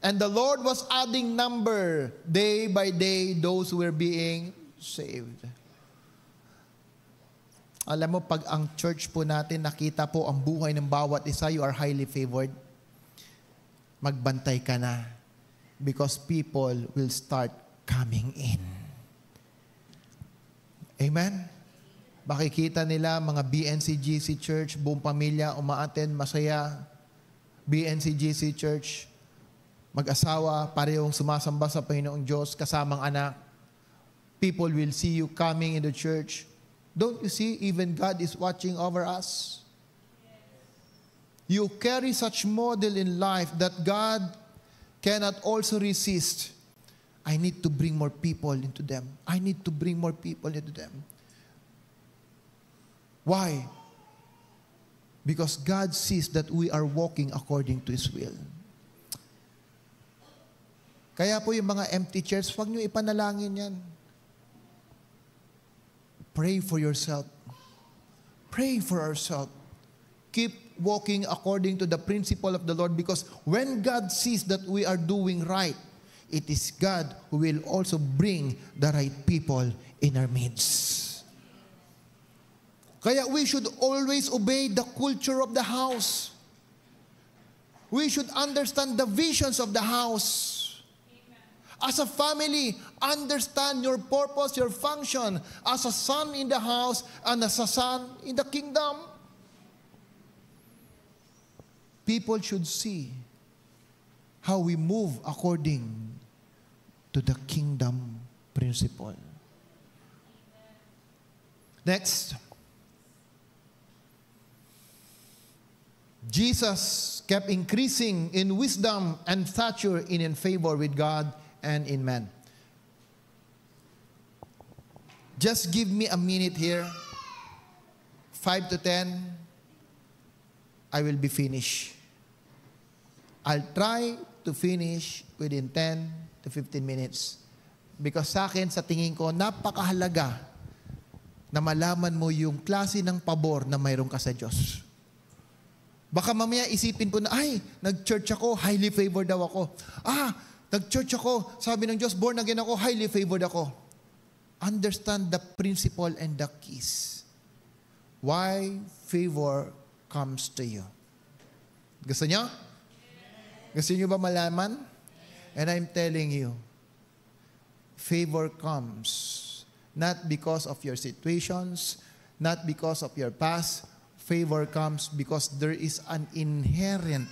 And the Lord was adding number day by day those who were being saved. Alam mo, pag ang church po natin nakita po ang buhay ng bawat isa, you are highly favored. Magbantay ka na because people will start coming in. Amen? Makikita nila mga BNCGC Church, buong pamilya, umaattend, masaya. BNCGC Church, mag-asawa, parehong sumasamba sa Panginoong Diyos, kasamang anak. People will see you coming in the church. Don't you see, even God is watching over us? You carry such model in life that God cannot also resist. I need to bring more people into them. I need to bring more people into them. Why? Because God sees that we are walking according to His will. Kaya po yung mga empty chairs, huwag nyo ipanalangin yan. Pray for yourself. Pray for ourselves. Keep walking according to the principle of the Lord, because when God sees that we are doing right, it is God who will also bring the right people in our midst. Kaya we should always obey the culture of the house. We should understand the visions of the house. As a family, understand your purpose, your function as a son in the house and as a son in the kingdom. People should see how we move according to the kingdom principle. Next. Jesus kept increasing in wisdom and stature and in favor with God and in man. Just give me a minute here. 5 to 10. I will be finished. I'll try to finish within 10 to 15 minutes. Because sa akin, sa tingin ko, napakahalaga na malaman mo yung klase ng pabor na mayroon ka sa Diyos. Baka mamaya isipin po na, ay, nag-church ako, highly favored daw ako. Nag-church ako, sabi ng Diyos, born again ako, highly favored ako. Understand the principle and the keys. Why favor comes to you. Gusto niyo? Gusto niyo ba malaman? And I'm telling you, favor comes not because of your situations, not because of your past. Favor comes because there is an inherent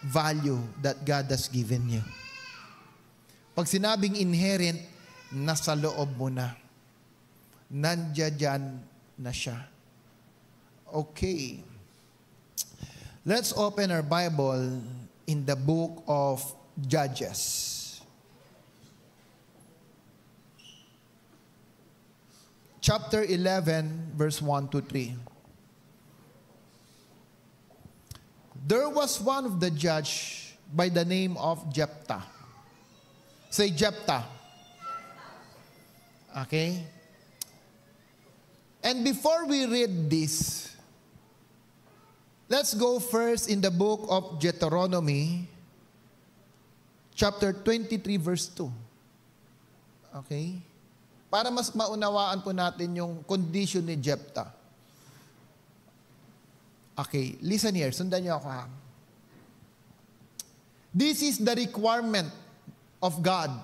value that God has given you. Pag sinabing inherent, nasa loob mo na. Nandiyan na siya. Okay. Let's open our Bible in the book of Judges. chapter 11, verse 1 to 3. There was one of the judge by the name of Jephthah. Say Jephthah. Okay? And before we read this, let's go first in the book of Deuteronomy, chapter 23, verse 2. Okay? Para mas maunawaan po natin yung condition ni Jephthah. Okay, listen here. Sundan niyo ako ha. This is the requirement of God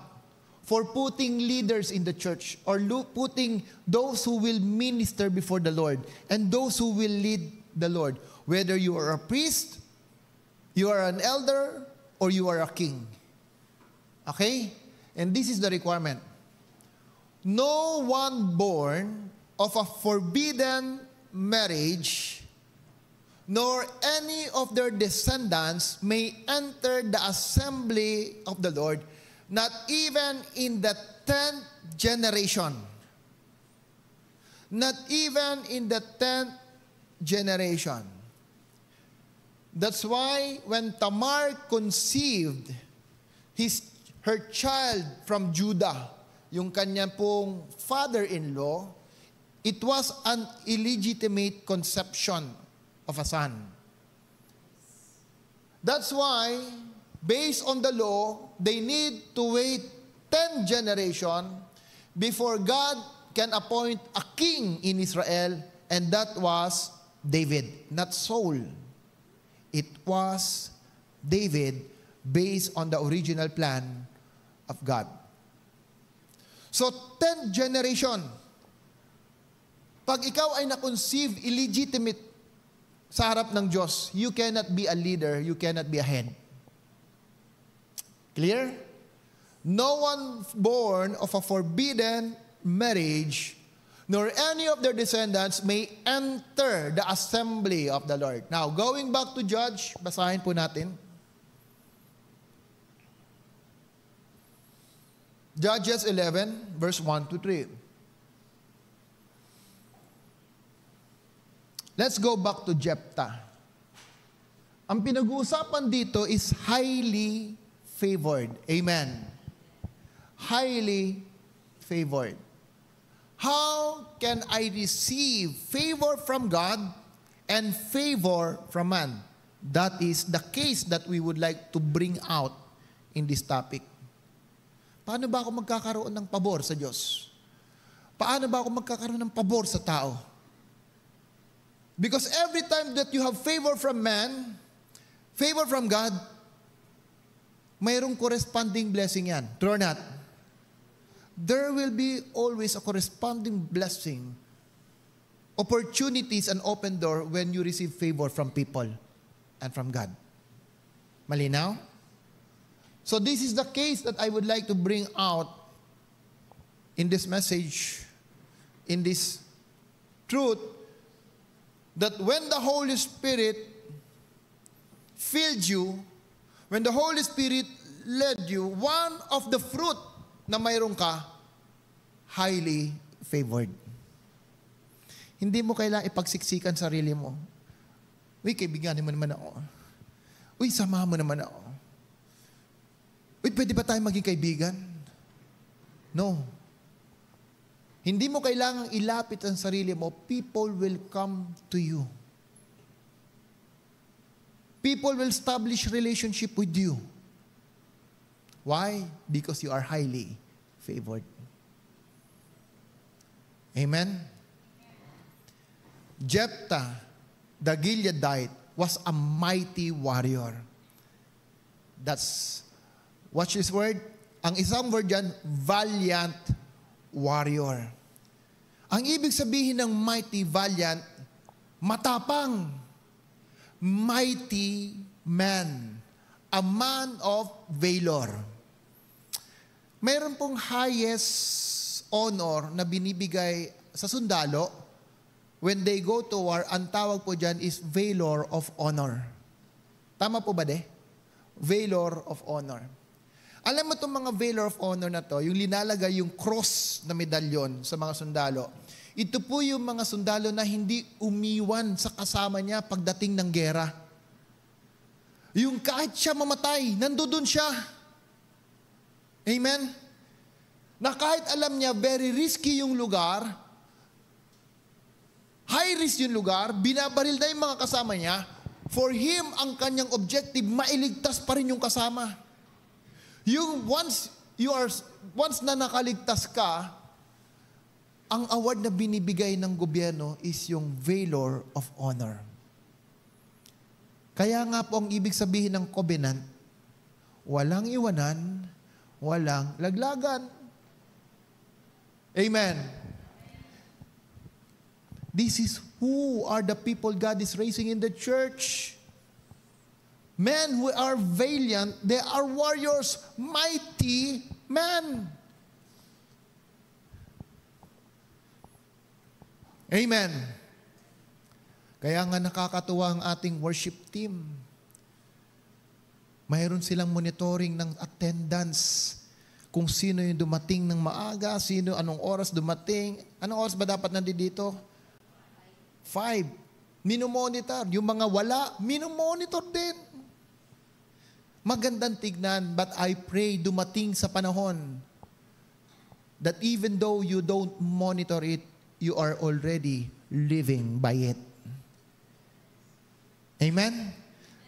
for putting leaders in the church or putting those who will minister before the Lord and those who will lead the Lord. Whether you are a priest, you are an elder, or you are a king. Okay? And this is the requirement. No one born of a forbidden marriage nor any of their descendants may enter the assembly of the Lord, not even in the 10th generation. Not even in the 10th generation. That's why when Tamar conceived her child from Judah, yung kanyang pong father-in-law, it was an illegitimate conception of a son. That's why, based on the law, they need to wait 10 generations before God can appoint a king in Israel, and that was David, not Saul. It was David based on the original plan of God. So, 10th generation. Pag ikaw ay na-conceive illegitimate sa harap ng Diyos, you cannot be a leader, you cannot be a head. Clear? No one born of a forbidden marriage, nor any of their descendants may enter the assembly of the Lord. Now, going back to Judge, basahin po natin. Judges 11, verse 1 to 3. Let's go back to Jephthah. Ang pinag-uusapan dito is highly favored. Amen. Highly favored. How can I receive favor from God and favor from man? That is the case that we would like to bring out in this topic. Paano ba ako magkakaroon ng pabor sa Diyos? Paano ba ako magkakaroon ng pabor sa tao? Because every time that you have favor from man, favor from God, mayroong corresponding blessing yan. True or not? There will be always a corresponding blessing, opportunities and open door when you receive favor from people and from God. Malinaw? So this is the case that I would like to bring out in this message, in this truth, that when the Holy Spirit filled you, when the Holy Spirit led you, one of the fruit na mayroon ka, highly favored. Hindi mo kailangang ipagsiksikan sarili mo. Uy, kaibiganin mo naman ako. Uy, samahan mo naman ako. Uy, pwede ba tayo maging kaibigan? No. Hindi mo kailangang ilapit ang sarili mo. People will come to you. People will establish relationship with you. Why? Because you are highly favored. Amen? Jephthah, the Gileadite, was a mighty warrior. Watch this word. Ang isang word dyan, valiant warrior. Ang ibig sabihin ng mighty, valiant, matapang, mighty man, a man of valor. Mayroon pong highest honor na binibigay sa sundalo when they go to war. Ang tawag po dyan is valor of honor. Tama po ba de? Valor of honor. Alam mo itong mga valor of honor na to, yung linalagay yung cross na medalyon sa mga sundalo, Ito po yung mga sundalo na hindi umiwan sa kasama niya pagdating ng gera. Yung kahit siya mamatay, nandoon siya. Amen? Na kahit alam niya, very risky yung lugar, high risk yung lugar, binabaril na yung mga kasama niya, for him, ang kanyang objective, mailigtas pa rin yung kasama. Yung once na nakaligtas ka, ang award na binibigay ng gobyerno is yung Valor of Honor. Kaya nga po ang ibig sabihin ng covenant, walang iwanan, walang laglagan. Amen. This is who are the people God is raising in the church. Men who are valiant, they are warriors, mighty men. Amen. Kaya nga nakakatuwa ang ating worship team. Mayroon silang monitoring ng attendance. Kung sino yung dumating ng maaga, sino, anong oras dumating. Anong oras ba dapat nandito? 5. Minomonitor. Yung mga wala, minomonitor din. Magandang tignan, but I pray dumating sa panahon that even though you don't monitor it, you are already living by it. Amen?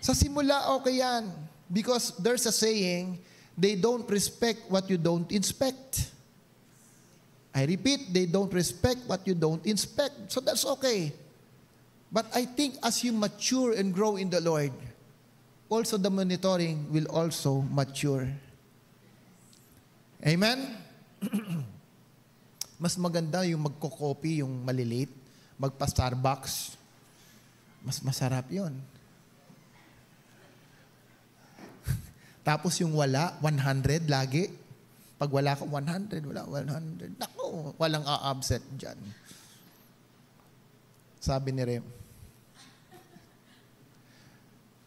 Sa simula, okay yan. Because there's a saying, they don't respect what you don't inspect. I repeat, they don't respect what you don't inspect. So that's okay. But I think as you mature and grow in the Lord, also the monitoring will also mature. Amen? Mas maganda yung magko-copy, yung malilate, magpa-Starbucks. Mas masarap yun. Tapos yung wala, 100 lagi. Pag wala ka 100, wala 100. Naku, walang a-absent dyan. Sabi ni Rem,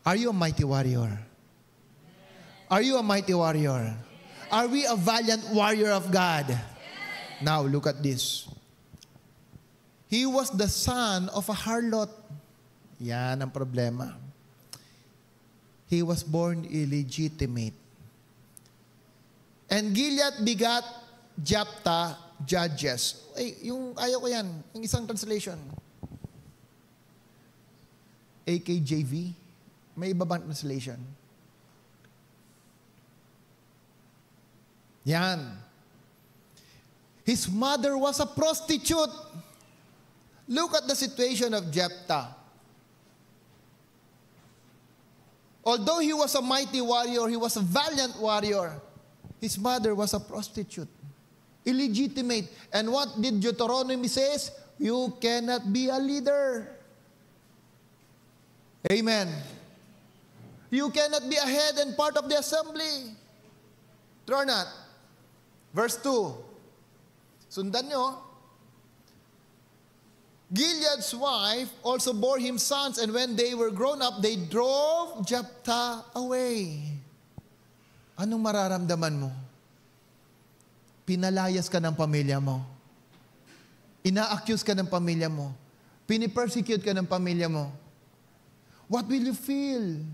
are you a mighty warrior? Are you a mighty warrior? Are we a valiant warrior of God? Now, look at this. He was the son of a harlot. Yan ang problema. He was born illegitimate. And Gilead begat Jephthah judges. Yung ayaw ko yan. Yung isang translation. AKJV. May iba bang translation? Yan. His mother was a prostitute. Look at the situation of Jephthah. Although he was a mighty warrior, he was a valiant warrior, his mother was a prostitute. Illegitimate. And what did Deuteronomy says? You cannot be a leader. Amen. You cannot be a head and part of the assembly. True or not? Verse 2. Sundan nyo. Gilead's wife also bore him sons, and when they were grown up, they drove Jephthah away. Anong mararamdaman mo? Pinalayas ka ng pamilya mo. Ina-accuse ka ng pamilya mo. Pinipersecute ka ng pamilya mo. What will you feel?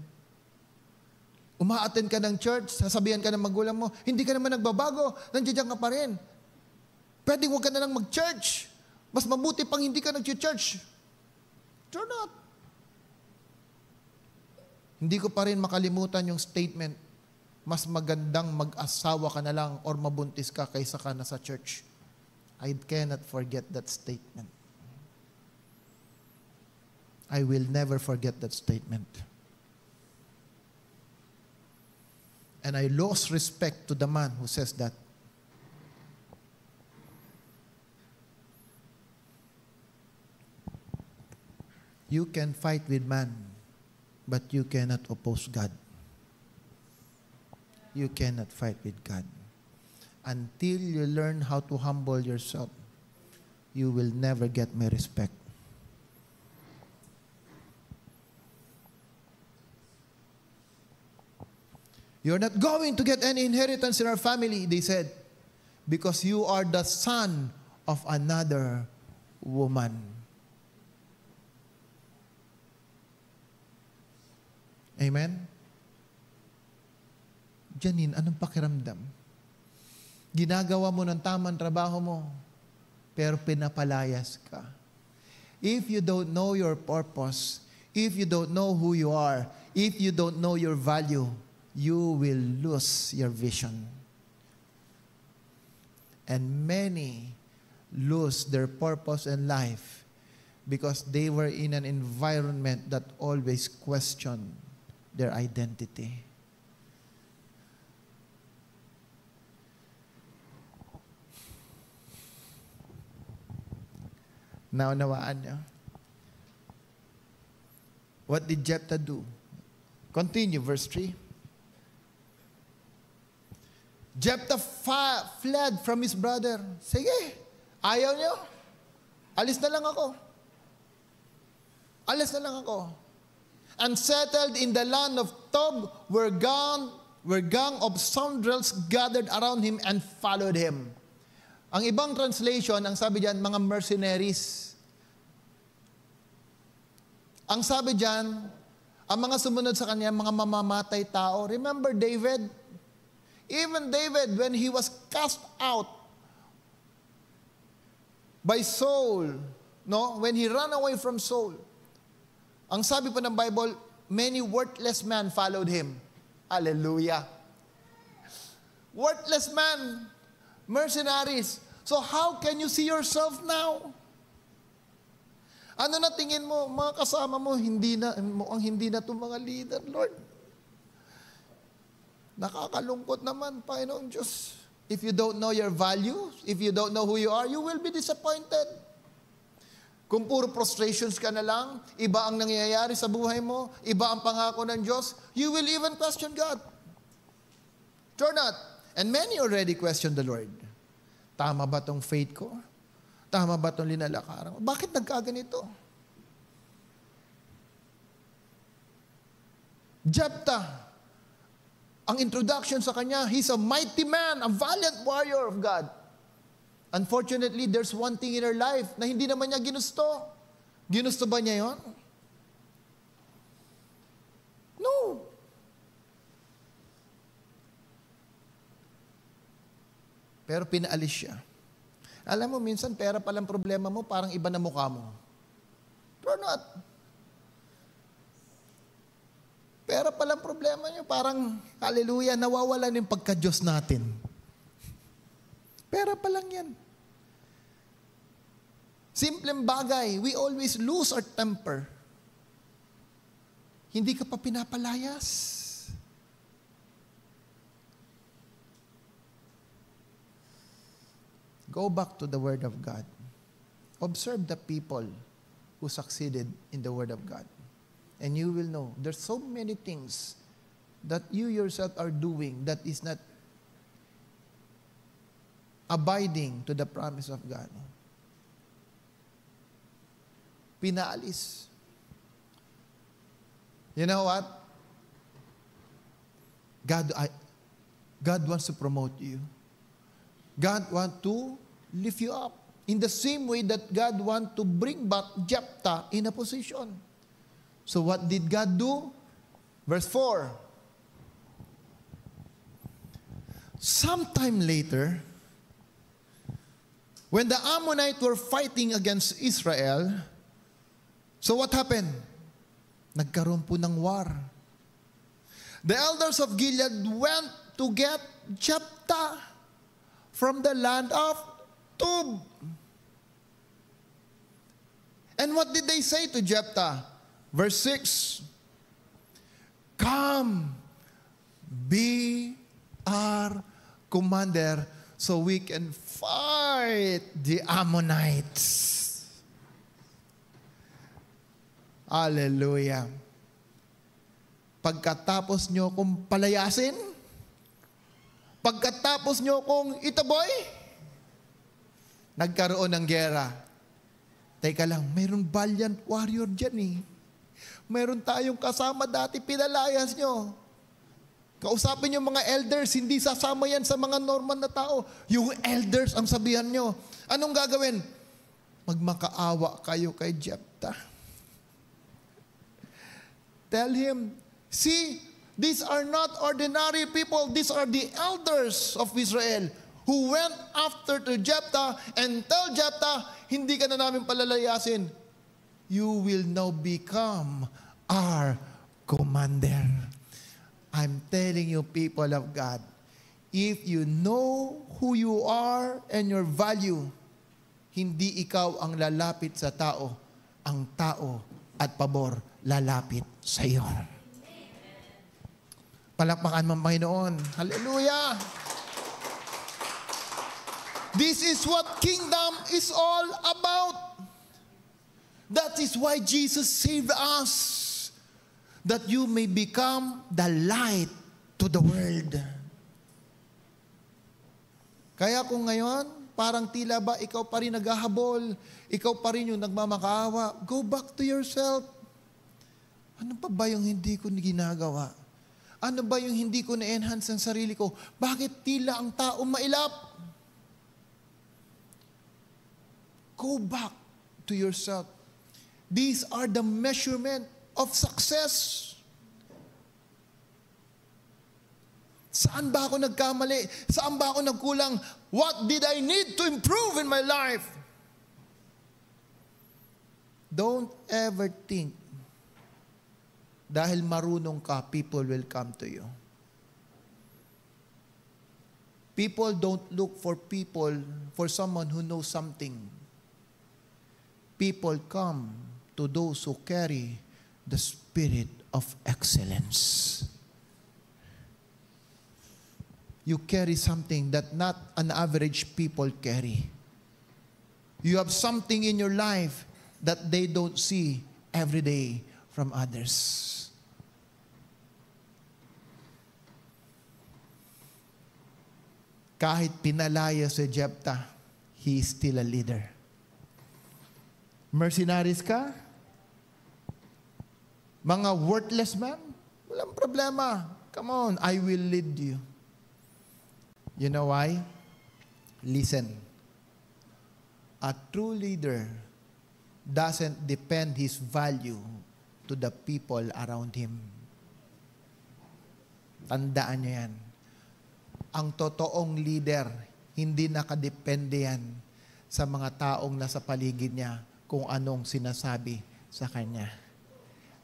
Uma-attend ka ng church, sasabihan ka ng magulang mo, hindi ka naman nagbabago, nandiyan ka pa rin. Pwedeng huwag ka na lang mag-church. Mas mabuti pang hindi ka nag-church. Sure not. Hindi ko pa rin makalimutan yung statement, mas magandang mag-asawa ka na lang or mabuntis ka kaysa ka na sa church. I cannot forget that statement. I will never forget that statement. And I lost respect to the man who says that. You can fight with man, but you cannot oppose God. You cannot fight with God. Until you learn how to humble yourself, you will never get my respect. You're not going to get any inheritance in our family, they said, because you are the son of another woman. Amen? Janine, anong pakiramdam? Ginagawa mo ng tamang trabaho mo, pero pinapalayas ka. If you don't know your purpose, if you don't know who you are, if you don't know your value, you will lose your vision. And many lose their purpose in life because they were in an environment that always questioned their identity. Naunawaan niyo? What did Jephthah do? Continue, verse 3. Jephthah fled from his brother. Sige, ayaw niyo? Alis na lang ako. Alis na lang ako. And settled in the land of Tob, where gang of scoundrels gathered around him and followed him. Ang ibang translation, ang sabi diyan, mga mercenaries. Ang sabi diyan, ang mga sumunod sa kanya, mga mamamatay tao. Remember David? Even David, when he was cast out by Saul, no? When he ran away from Saul, ang sabi po ng Bible, many worthless men followed him. Hallelujah. Worthless men, mercenaries. So how can you see yourself now? Ano na tingin mo, mga kasama mo, hindi na itong mga leader, Lord. Nakakalungkot naman, Panginoong Diyos. If you don't know your value, if you don't know who you are, you will be disappointed. Kung puro frustrations ka na lang, iba ang nangyayari sa buhay mo, iba ang pangako ng Diyos, you will even question God. Sure not. And many already question the Lord. Tama ba tong faith ko? Tama ba tong linalakaran ko? Bakit nagkaganito? Jephthah, ang introduction sa kanya, he's a mighty man, a valiant warrior of God. Unfortunately, there's one thing in her life na hindi naman niya ginusto. Ginusto ba niya yon? No. Pero pinaalis siya. Alam mo, minsan pera palang problema mo, parang iba na mukha mo. Pero not. Pera palang problema niyo, parang, hallelujah, nawawalan yung pagka-Diyos natin. Pera pa lang yan. Simpleng bagay, we always lose our temper. Hindi ka pa pinapalayas. Go back to the Word of God. Observe the people who succeeded in the Word of God. And you will know, there's so many things that you yourself are doing that is not abiding to the promise of God. Pinaalis. You know what? God wants to promote you. God wants to lift you up. In the same way that God wants to bring back Jephthah in a position. So what did God do? Verse 4. Sometime later, when the Ammonites were fighting against Israel, so what happened? Nagkaroon po ng war. The elders of Gilead went to get Jephthah from the land of Tob. And what did they say to Jephthah? Verse 6, come, be our commander so we can fight the Ammonites. Hallelujah. Pagkatapos nyo kong palayasin, pagkatapos nyo kong itaboy, nagkaroon ng gera. Teka lang, mayroong valiant warrior dyan eh. Mayroon tayong kasama dati, pinalayas nyo. Kausapin yung mga elders, hindi sasama yan sa mga normal na tao. Yung elders ang sabihan nyo. Anong gagawin? magmakaawa kayo kay Jephthah. Tell him, see, these are not ordinary people. These are the elders of Israel who went after to Jephthah and tell Jephthah, hindi ka na namin palalayasin. You will now become our commander. I'm telling you, people of God, if you know who you are and your value, hindi ikaw ang lalapit sa tao. Ang tao at pabor lalapit sa iyo. Palakpakan mo ang Panginoon. Hallelujah! This is what kingdom is all about. That is why Jesus saved us. That you may become the light to the world. Kaya kung ngayon, parang tila ba ikaw pa rin naghahabol, ikaw pa rin yung nagmamakaawa, go back to yourself. Ano pa ba yung hindi ko ginagawa? Ano ba yung hindi ko na-enhance ang sarili ko? Bakit tila ang tao mailap? Go back to yourself. These are the measurement of success. Saan ba ako nagkamali? Saan ba ako nagkulang? What did I need to improve in my life? Don't ever think dahil marunong ka, people will come to you. People don't look for someone who knows something. People come to those who carry the spirit of excellence. You carry something that not an average people carry. You have something in your life that they don't see every day from others. Kahit pinalaya si Jephthah, he is still a leader. Mercenaries ka? Mga worthless man? Walang problema. Come on, I will lead you. You know why? Listen. A true leader doesn't depend his value to the people around him. Tandaan niyo yan. Ang totoong leader, hindi nakadepende yan sa mga taong nasa paligid niya kung anong sinasabi sa kanya.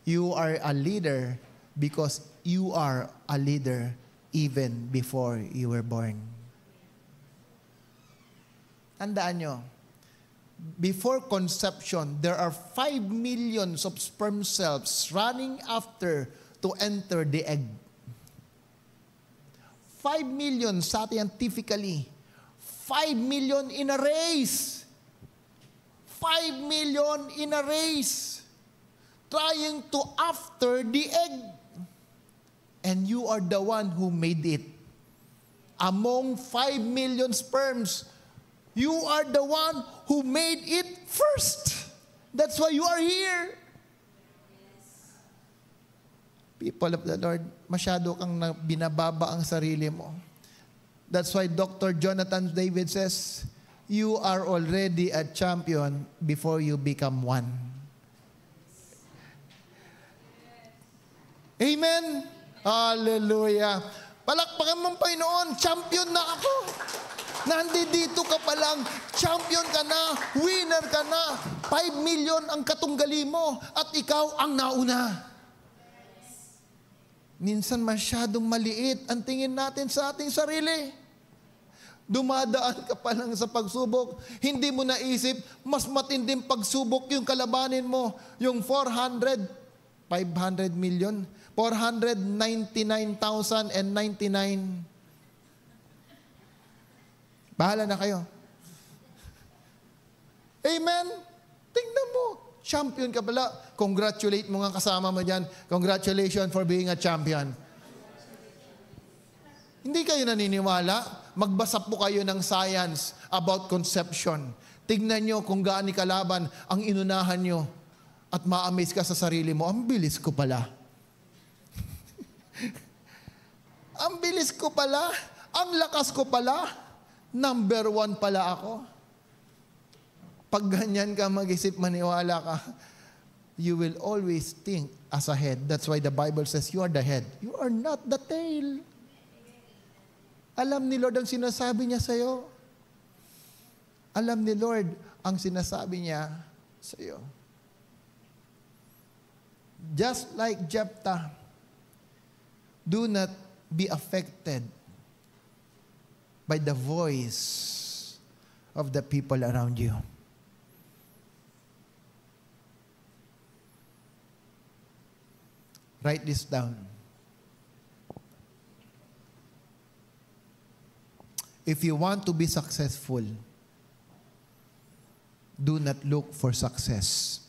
You are a leader because you are a leader even before you were born. Tandaan nyo, before conception, there are 5 million of sperm cells running after to enter the egg. 5 million scientifically. 5 million in a race. 5 million in a race. Trying to after the egg. And you are the one who made it. Among 5 million sperms, you are the one who made it first. That's why you are here. People of the Lord, masyado kang binababa ang sarili mo. That's why Dr. Jonathan David says, you are already a champion before you become one. Amen? Hallelujah. Palakpakan mong Panginoon, champion na ako. Nandito ka pa lang, champion ka na, winner ka na. 5 million ang katunggali mo at ikaw ang nauna. Minsan masyadong maliit ang tingin natin sa ating sarili. Dumadaan ka pa lang sa pagsubok, hindi mo naisip, mas matinding pagsubok yung kalabanin mo, yung 500 million, 499,099. Bahala na kayo. Amen? Tingnan mo. Champion ka pala. Congratulate mo nga kasama mo dyan. Congratulations for being a champion. Hindi kayo naniniwala? Magbasa po kayo ng science about conception. Tignan nyo kung gaano kalaban ang inunahan nyo at ma-amaze ka sa sarili mo. Ang bilis ko pala. Ang bilis ko pala. Ang lakas ko pala. Number 1 pala ako. Pag ganyan ka mag-isip, maniwala ka, you will always think as a head. That's why the Bible says, you are the head. You are not the tail. Alam ni Lord ang sinasabi niya sa'yo. Alam ni Lord ang sinasabi niya sa'yo. Just like Jephthah, do not be affected by the voice of the people around you. Write this down. If you want to be successful, do not look for success.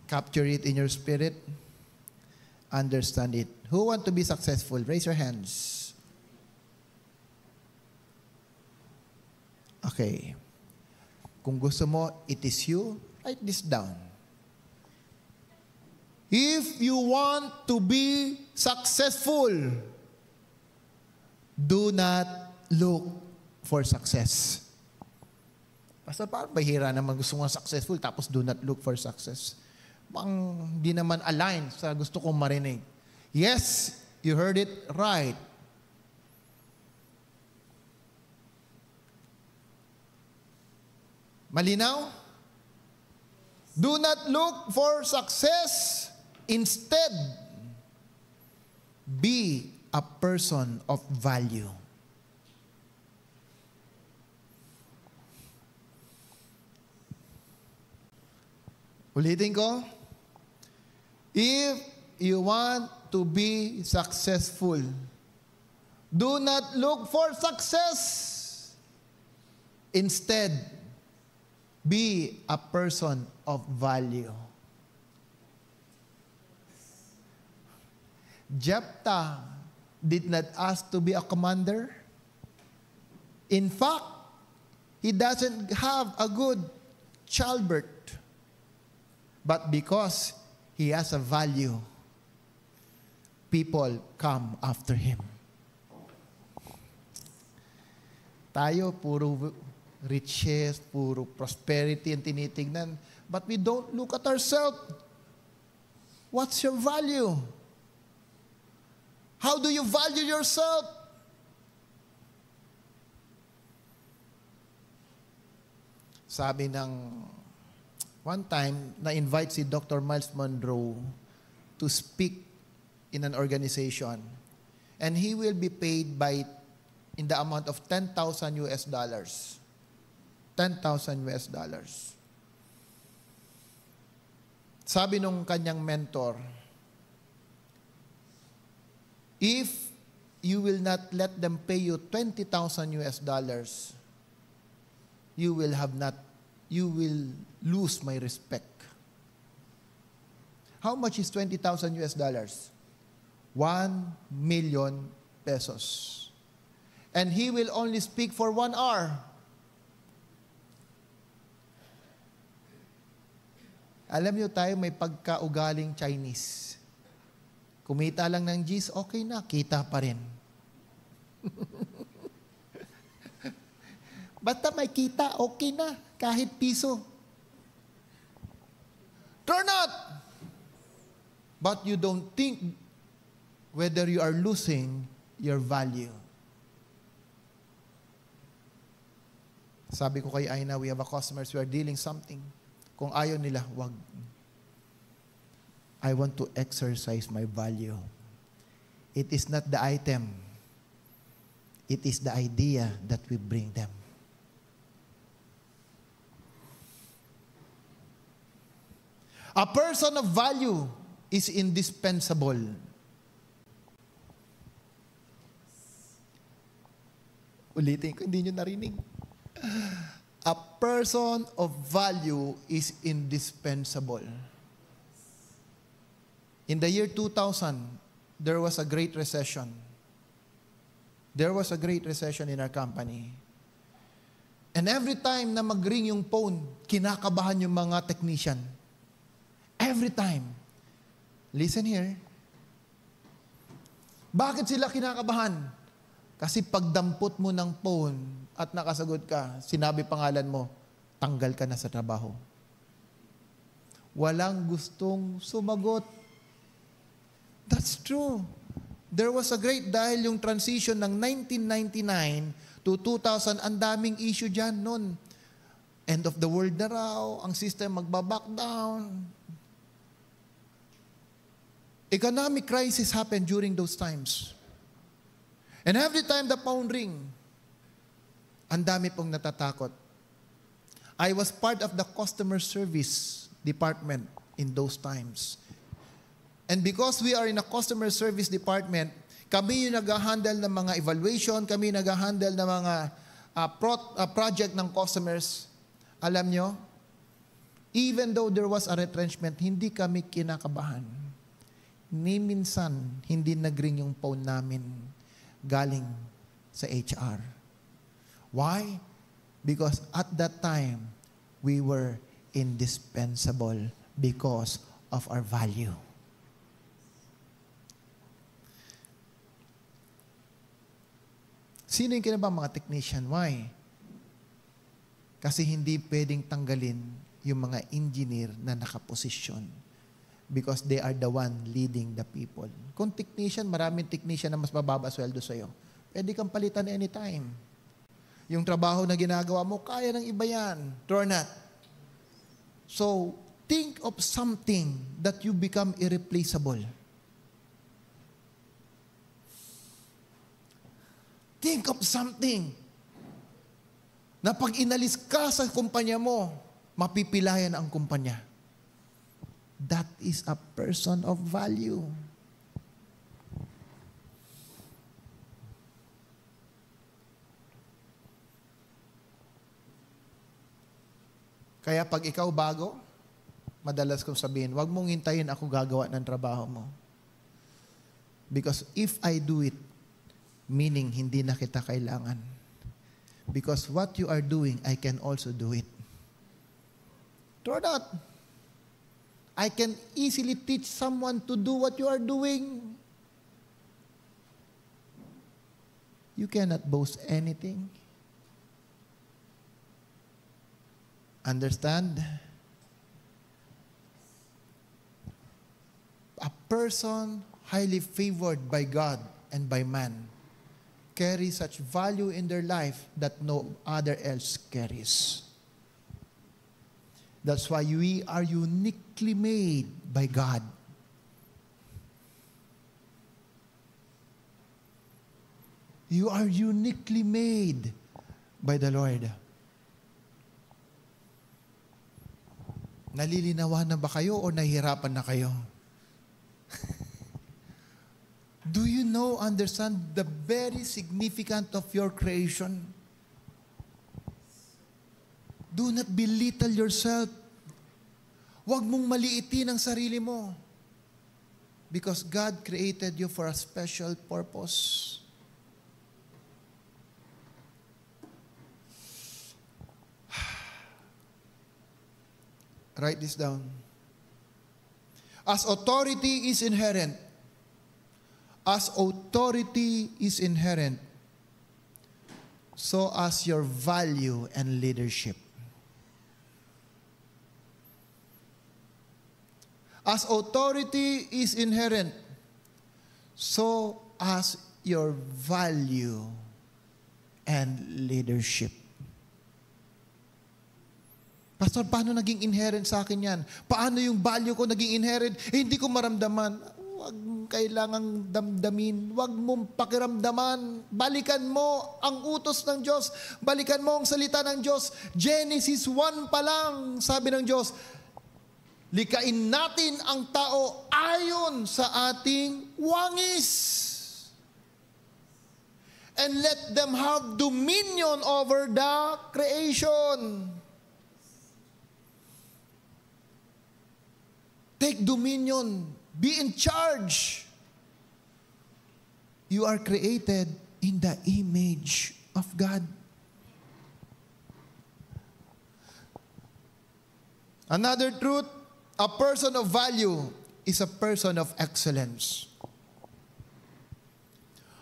Capture it in your spirit. Understand it. Who want to be successful? Raise your hands. Okay. Kung gusto mo, it is you, write this down. If you want to be successful, do not look for success. Basta parang bahira naman gusto mo successful tapos do not look for success. Bang di naman align sa gusto kong marinig. Yes, you heard it right. Malinaw? Do not look for success. Instead, be a person of value. Ulitin ko. If you want to be successful, do not look for success. Instead, be a person of value. Jephthah did not ask to be a commander. In fact, he doesn't have a good childbirth. But because he has a value, people come after him. Tayo, puro riches, puro prosperity ang tinitignan. But we don't look at ourselves. What's your value? How do you value yourself? Sabi ng one time, na-invite si Dr. Miles Monroe to speak in an organization. And he will be paid in the amount of $10,000 US. $10,000 US. Sabi nung kanyang mentor, if you will not let them pay you $20,000 US, you will lose my respect. How much is $20,000 US? 1 million pesos. And he will only speak for 1 hour. Alam niyo tayo may pagkaugaling Chinese. Kumita lang ng G's, okay na, kita pa rin. Basta may kita, okay na, kahit piso. Turn out! But you don't think whether you are losing your value. Sabi ko kay Aina, we have a customers, we are dealing something. Kung ayaw nila, wag. I want to exercise my value. It is not the item. It is the idea that we bring them. A person of value is indispensable. Ulitin ko, hindi nyo narinig. A person of value is indispensable. In the year 2000, there was a great recession. There was a great recession in our company. And every time na mag-ring yung phone, kinakabahan yung mga technician. Every time. Listen here. Bakit sila kinakabahan? Kasi pagdampot mo ng phone at nakasagot ka, sinabi pangalan mo, tanggal ka na sa trabaho. Walang gustong sumagot. That's true. There was a great, dahil yung transition ng 1999 to 2000, ang daming issue dyan nun. End of the world na raw, ang system magbaback down. Economic crisis happened during those times. And every time the phone ring, ang dami pong natatakot. I was part of the customer service department in those times. And because we are in a customer service department, kami yung nag-handle ng mga evaluation, kami nag-handle ng mga project ng customers. Alam nyo, even though there was a retrenchment, hindi kami kinakabahan. Ni minsan, hindi nag-ring yung phone namin galing sa HR. Why? Because at that time, we were indispensable because of our value. Sino yung kinabang mga technician? Why? Kasi hindi pwedeng tanggalin yung mga engineer na nakaposisyon. Because they are the one leading the people. Kung technician, maraming technician na mas mababa sweldo sa'yo. Pwede kang palitan anytime. Yung trabaho na ginagawa mo, kaya ng iba yan. True or not? So, think of something that you become irreplaceable. Think of something na pag inalis ka sa kumpanya mo, mapipilayan ang kumpanya. That is a person of value. Kaya pag ikaw bago, madalas kong sabihin, huwag mong hintayin ako gagawa ng trabaho mo. Because if I do it, meaning hindi na kita kailangan. Because what you are doing, I can also do it. True or not? I can easily teach someone to do what you are doing. You cannot boast anything. Understand? A person highly favored by God and by man carries such value in their life that no other else carries. That's why we are uniquely made by God. You are uniquely made by the Lord. Nalilinawan na ba kayo o nahihirapan na kayo? Do you understand the very significance of your creation? Do not belittle yourself. Huwag mong maliitin ang sarili mo. Because God created you for a special purpose. Write this down. As authority is inherent, so as your value and leadership. As authority is inherent, so as your value and leadership. Pastor, paano naging inherent sa akin yan? Paano yung value ko naging inherent? Hindi ko maramdaman. Huwag kailangang damdamin. Huwag mong pakiramdaman. Balikan mo ang utos ng Diyos. Balikan mo ang salita ng Diyos. Genesis 1 pa lang, sabi ng Diyos, likain natin ang tao ayon sa ating wangis. And let them have dominion over the creation. Take dominion. Be in charge. You are created in the image of God. Another truth, a person of value is a person of excellence.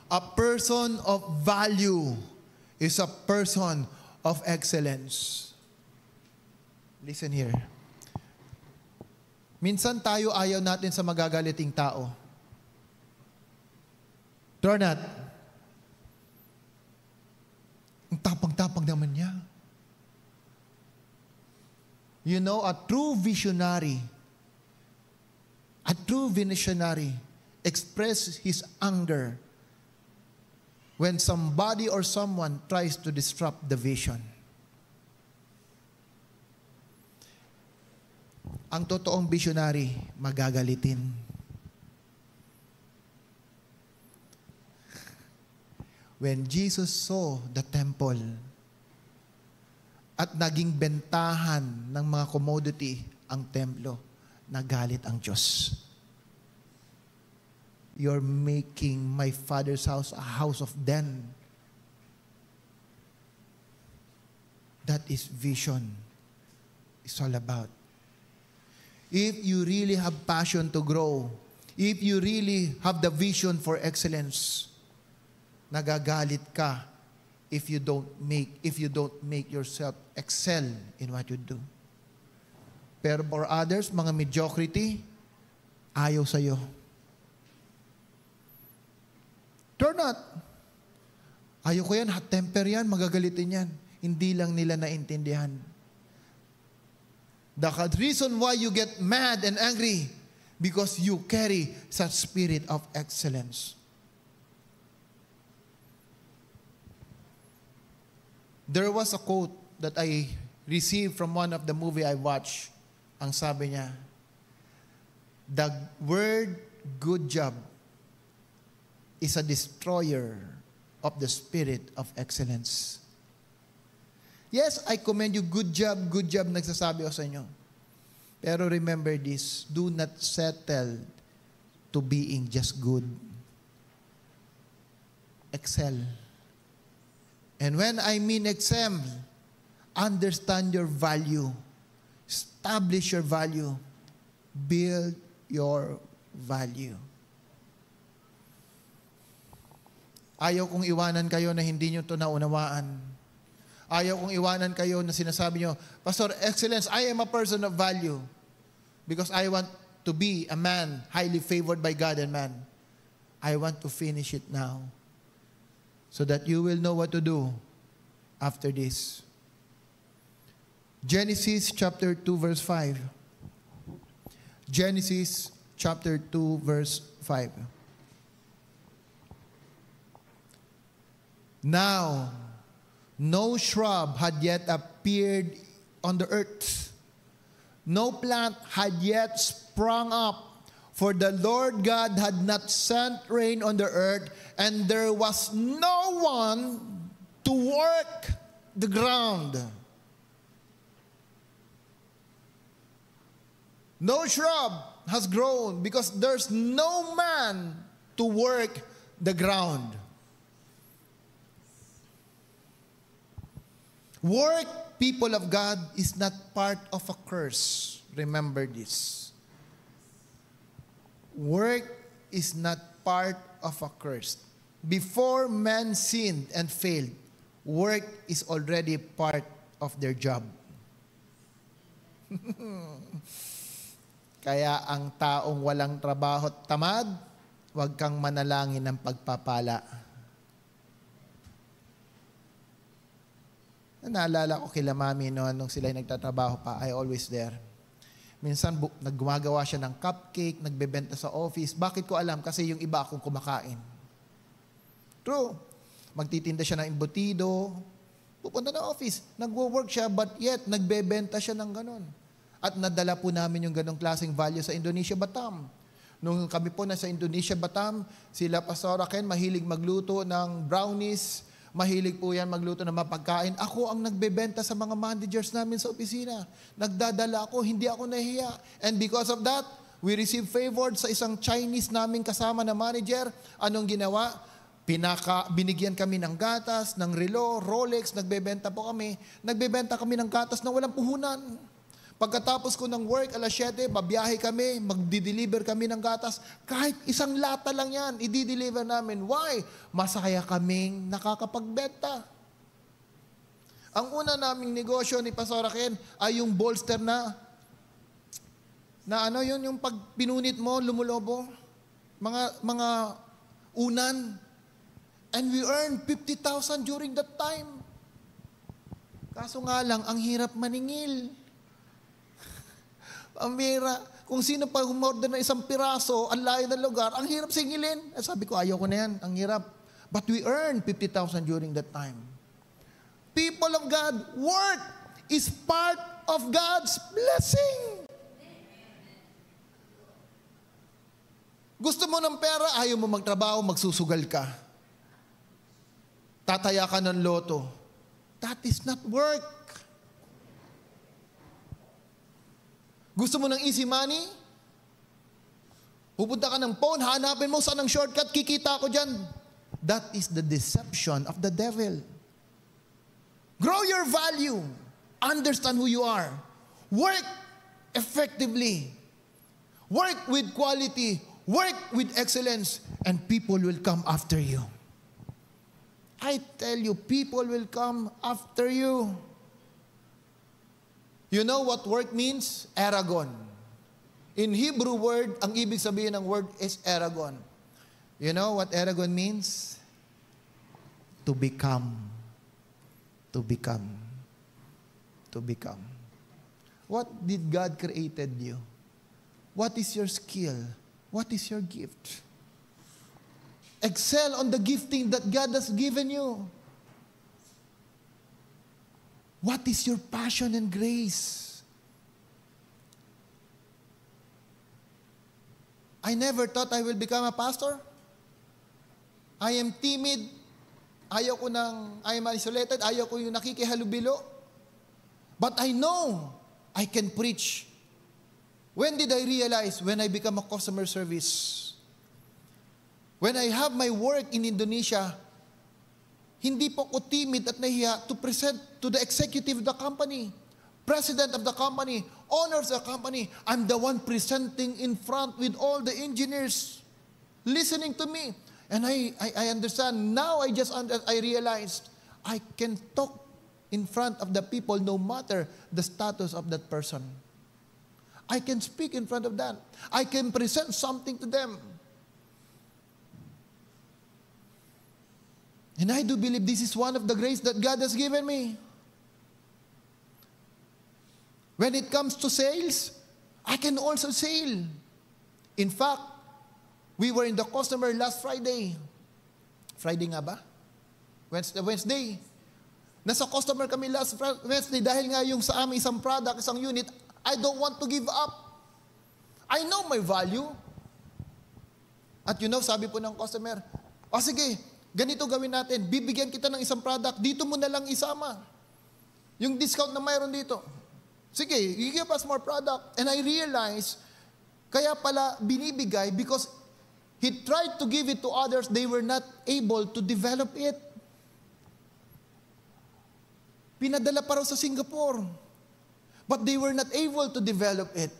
A person of value is a person of excellence. Listen here. Minsan tayo ayaw natin sa magagaliting tao. True or not? Ang tapang-tapang naman niya. You know, a true visionary expresses his anger when somebody or someone tries to disrupt the vision. Ang totoong visionary, magagalitin. When Jesus saw the temple at naging bentahan ng mga commodity ang templo, nagalit ang Diyos. You're making my Father's house a house of den. That is vision. It's all about. If you really have passion to grow, if you really have the vision for excellence, nagagalit ka if you don't make yourself excel in what you do. Pero for others, mga mediocrity, ayaw sa'yo. Turn not. Ayaw ko yan, hot temper yan, magagalitin yan. Hindi lang nila naintindihan. The reason why you get mad and angry, because you carry such spirit of excellence. There was a quote that I received from one of the movie I watched. Ang sabi niya, the word good job is a destroyer of the spirit of excellence. Yes, I commend you, good job, nagsasabi ko sa inyo. Pero remember this, do not settle to being just good. Excel. And when I mean excel, understand your value. Establish your value. Build your value. Ayaw kong iwanan kayo na hindi nyo ito naunawaan. Ayaw kong iwanan kayo na sinasabi nyo, Pastor, excellence, I am a person of value because I want to be a man highly favored by God and man. I want to finish it now so that you will know what to do after this. Genesis chapter 2 verse 5. Genesis chapter 2 verse 5. Now, no shrub had yet appeared on the earth. No plant had yet sprung up, for the Lord God had not sent rain on the earth, and there was no one to work the ground. No shrub has grown because there's no man to work the ground. Work, people of God, is not part of a curse. Remember this. Work is not part of a curse. Before man sinned and failed, work is already part of their job. Kaya ang taong walang trabaho at tamad, huwag kang manalangin ng pagpapala. Naalala ko kila mami noon nung sila nagtatrabaho pa, I always there. Minsan naggumagawa siya ng cupcake, nagbebenta sa office. Bakit ko alam? Kasi yung iba akong kumakain. True. Magtitinda siya ng embutido, pupunta na office, nagwo-work siya, but yet nagbebenta siya ng ganon. At nadala po namin yung ganong klaseng value sa Indonesia, Batam. Nung kami po na sa Indonesia, Batam, sila Pastor Ken, mahilig magluto ng brownies, mahilig po yan magluto ng mapagkain. Ako ang nagbebenta sa mga managers namin sa opisina. Nagdadala ako, hindi ako nahihiya. And because of that, we receive favor sa isang Chinese naming kasama na manager. Anong ginawa? Binigyan kami ng gatas, ng relo, Rolex, nagbebenta po kami. Nagbebenta kami ng gatas na walang puhunan. Pagkatapos ko ng work, alas 7, babiyahe kami, magdi-deliver kami ng gatas. Kahit isang lata lang yan, i-deliver namin. Why? Masaya kaming nakakapagbenta. Ang una naming negosyo ni Pastor Ken ay yung bolster na ano yun, yung pag pinunit mo, lumulobo. Mga unan. And we earned 50,000 during that time. Kaso nga lang, ang hirap maningil. Pambira, kung sino pa umorder na isang piraso, ang layo ng lugar, ang hirap singilin. Sabi ko, ayaw ko na yan, ang hirap. But we earned 50,000 during that time. People of God, work is part of God's blessing. Gusto mo ng pera, ayaw mo magtrabaho, magsusugal ka. Tataya ka ng loto. That is not work. Gusto mo ng easy money? Pupunta ka ng phone, hanapin mo saan ang shortcut, kikita ko dyan. That is the deception of the devil. Grow your value. Understand who you are. Work effectively. Work with quality. Work with excellence. And people will come after you. I tell you, people will come after you. You know what work means? Eragon. In Hebrew word, ang ibig sabihin ng word is eragon. You know what eragon means? To become. To become. To become. What did God created you? What is your skill? What is your gift? Excel on the gifting that God has given you. What is your passion and grace? I never thought I will become a pastor. I am timid. I am isolated. Ayaw ko yung nakikihalubilo. But I know I can preach. When did I realize? When I become a customer service. When I have my work in Indonesia, hindi po ko timid at nahiya to present to the executive of the company, president of the company, owners of the company. I'm the one presenting in front with all the engineers listening to me. And I understand. Now I realized I can talk in front of the people no matter the status of that person. I can speak in front of them. I can present something to them. And I do believe this is one of the grace that God has given me. When it comes to sales, I can also sell. In fact, we were in the customer last Friday. Friday nga ba? Wednesday. Nasa customer kami last Wednesday dahil nga yung sa amin isang product, isang unit, I don't want to give up. I know my value. At sabi po ng customer, sige, ganito gawin natin, bibigyan kita ng isang product, dito mo na lang isama. Yung discount na mayroon dito. Sige, you give us more product. And I realized, kaya pala binibigay because he tried to give it to others, they were not able to develop it. Pinadala pa raw sa Singapore. But they were not able to develop it.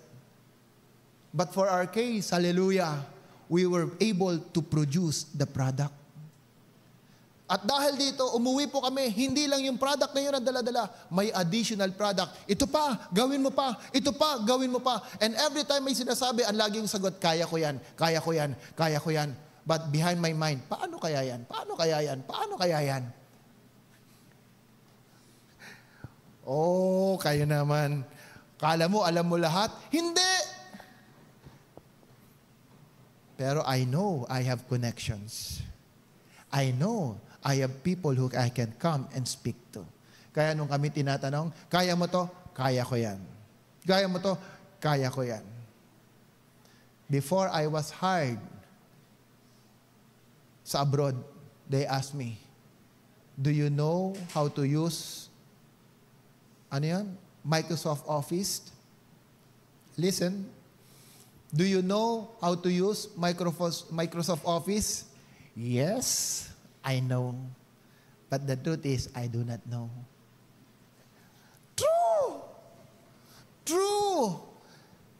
But for our case, hallelujah, we were able to produce the product. At dahil dito, umuwi po kami, hindi lang yung product na yun ang dala-dala, may additional product. Ito pa, gawin mo pa. Ito pa, gawin mo pa. And every time may sinasabi, ang laging sagot, kaya ko yan, kaya ko yan, kaya ko yan. But behind my mind, paano kaya yan? Paano kaya yan? Paano kaya yan? Oh, kayo naman. Kala mo, alam mo lahat? Hindi! Pero I know I have connections. I know I have people who I can come and speak to. Kaya nung kami tinatanong, kaya mo to? Kaya ko yan. Kaya mo to? Kaya ko yan. Before I was hired sa abroad, they asked me, do you know how to use Microsoft Office? Listen. Do you know how to use Microsoft Office? Yes, I know. But the truth is, I do not know. True! True.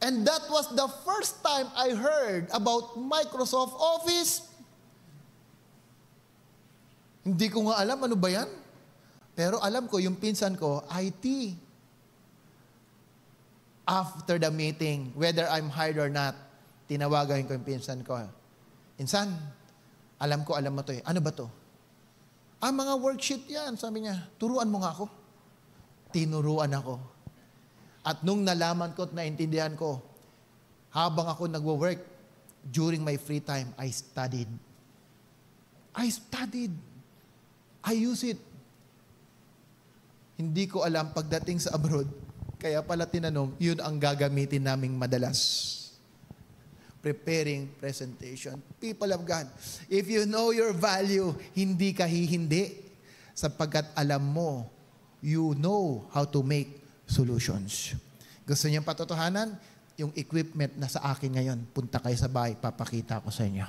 And that was the first time I heard about Microsoft Office. Hindi ko nga alam ano ba yan. Pero alam ko, yung pinsan ko, IT. After the meeting, whether I'm hired or not, tinawagan ko yung pinsan ko. Insan, alam mo to eh. Ano ba to? Mga worksheet yan, sabi niya. Turuan mo nga ako. Tinuruan ako. At nung nalaman ko at naintindihan ko, habang ako nagwo-work, during my free time, I studied. I use it. Hindi ko alam pagdating sa abroad, kaya pala tinanong, yun ang gagamitin naming madalas. Preparing presentation. People of God, if you know your value, hindi ka hihindi sapagkat alam mo, you know how to make solutions. Gusto niyo patotohanan? Yung equipment na sa akin ngayon, punta kayo sa bahay, papakita ko sa inyo.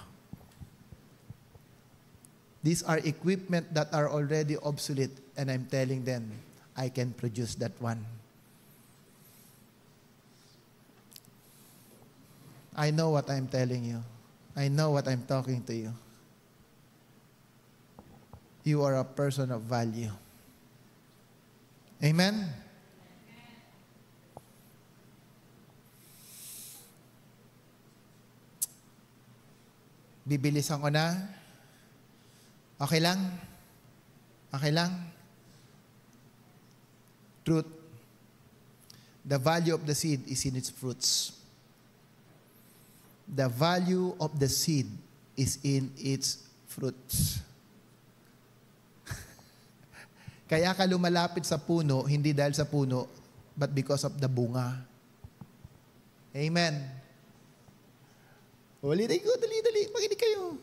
These are equipment that are already obsolete and I'm telling them, I can produce that one. I know what I'm telling you. I know what I'm talking to you. You are a person of value. Amen? Bibilisan ko na. Okay lang? Okay lang? Truth. The value of the seed is in its fruits. The value of the seed is in its fruits. Kaya ka lumalapit sa puno, hindi dahil sa puno, but because of the bunga. Amen. Ulitin ko, dali, makinig kayo.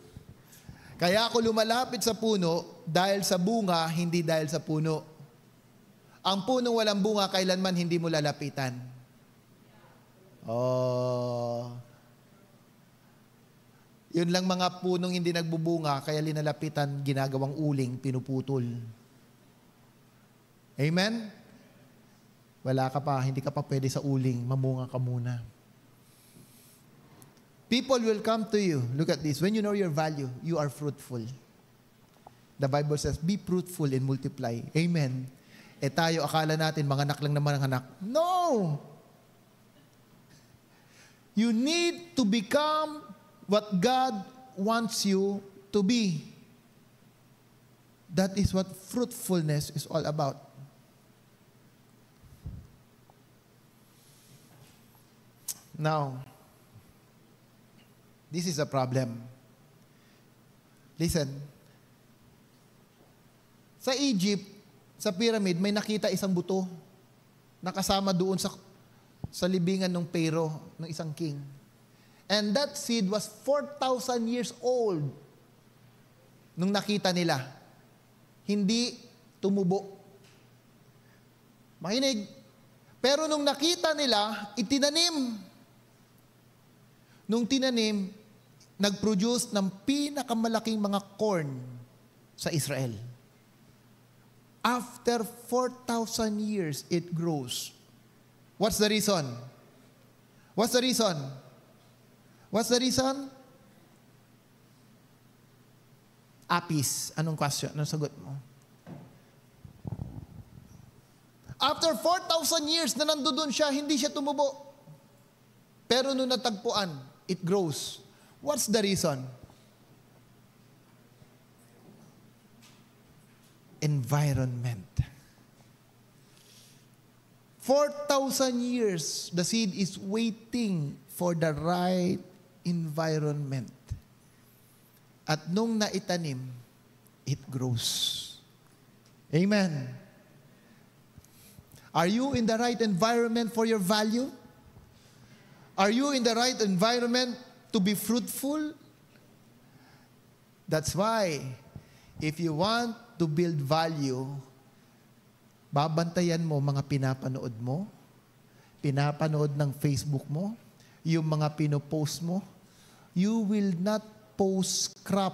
Kaya ako lumalapit sa puno dahil sa bunga, hindi dahil sa puno. Ang punong walang bunga, kailanman hindi mo lalapitan. Yun lang mga punong hindi nagbubunga, kaya linalapitan, ginagawang uling, pinuputol. Amen? Wala ka pa, hindi ka pa pwede sa uling, mamunga ka muna. People will come to you. Look at this. When you know your value, you are fruitful. The Bible says, be fruitful and multiply. Amen. Tayo, akala natin, mga anak lang naman ang anak. No! You need to become what God wants you to be. That is what fruitfulness is all about. Now, this is a problem. Listen. Sa Egypt, sa pyramid, may nakita isang buto nakasama doon sa libingan ng Pharaoh, ng isang king. And that seed was 4,000 years old nung nakita nila. Hindi tumubo. Makinig. Pero nung nakita nila, itinanim. Nung tinanim, nag-produce ng pinakamalaking mga corn sa Israel. After 4,000 years, it grows. What's the reason? What's the reason? What's the reason? Apis. Anong question? Anong sagot mo? After 4,000 years na nandoon siya, hindi siya tumubo. Pero nung natagpuan, it grows. What's the reason? Environment. 4,000 years, the seed is waiting for the right environment. At nung naitanim, it grows. Amen. Are you in the right environment for your value? Are you in the right environment to be fruitful? That's why, if you want to build value, babantayan mo mga pinapanood mo, pinapanood ng Facebook mo, yung mga pinopost mo. You will not post crap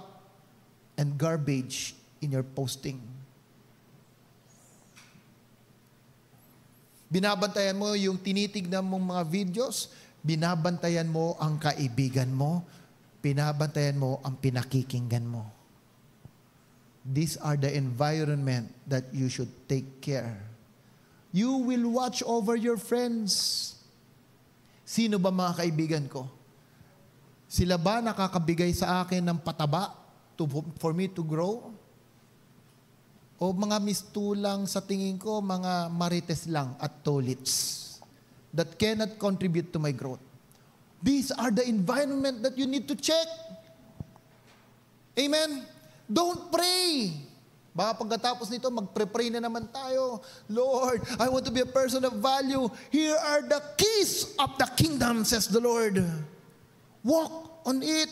and garbage in your posting. Binabantayan mo yung tinitignan mong mga videos. Binabantayan mo ang kaibigan mo. Binabantayan mo ang pinakikinggan mo. These are the environment that you should take care. You will watch over your friends. Sino ba mga kaibigan ko? Sila ba nakakabigay sa akin ng pataba for me to grow? O mga mistulang sa tingin ko, mga marites lang at tolits that cannot contribute to my growth. These are the environment that you need to check. Amen? Don't pray. Baka pagkatapos nito, magpre-pray na naman tayo. Lord, I want to be a person of value. Here are the keys of the kingdom, says the Lord. Walk on it.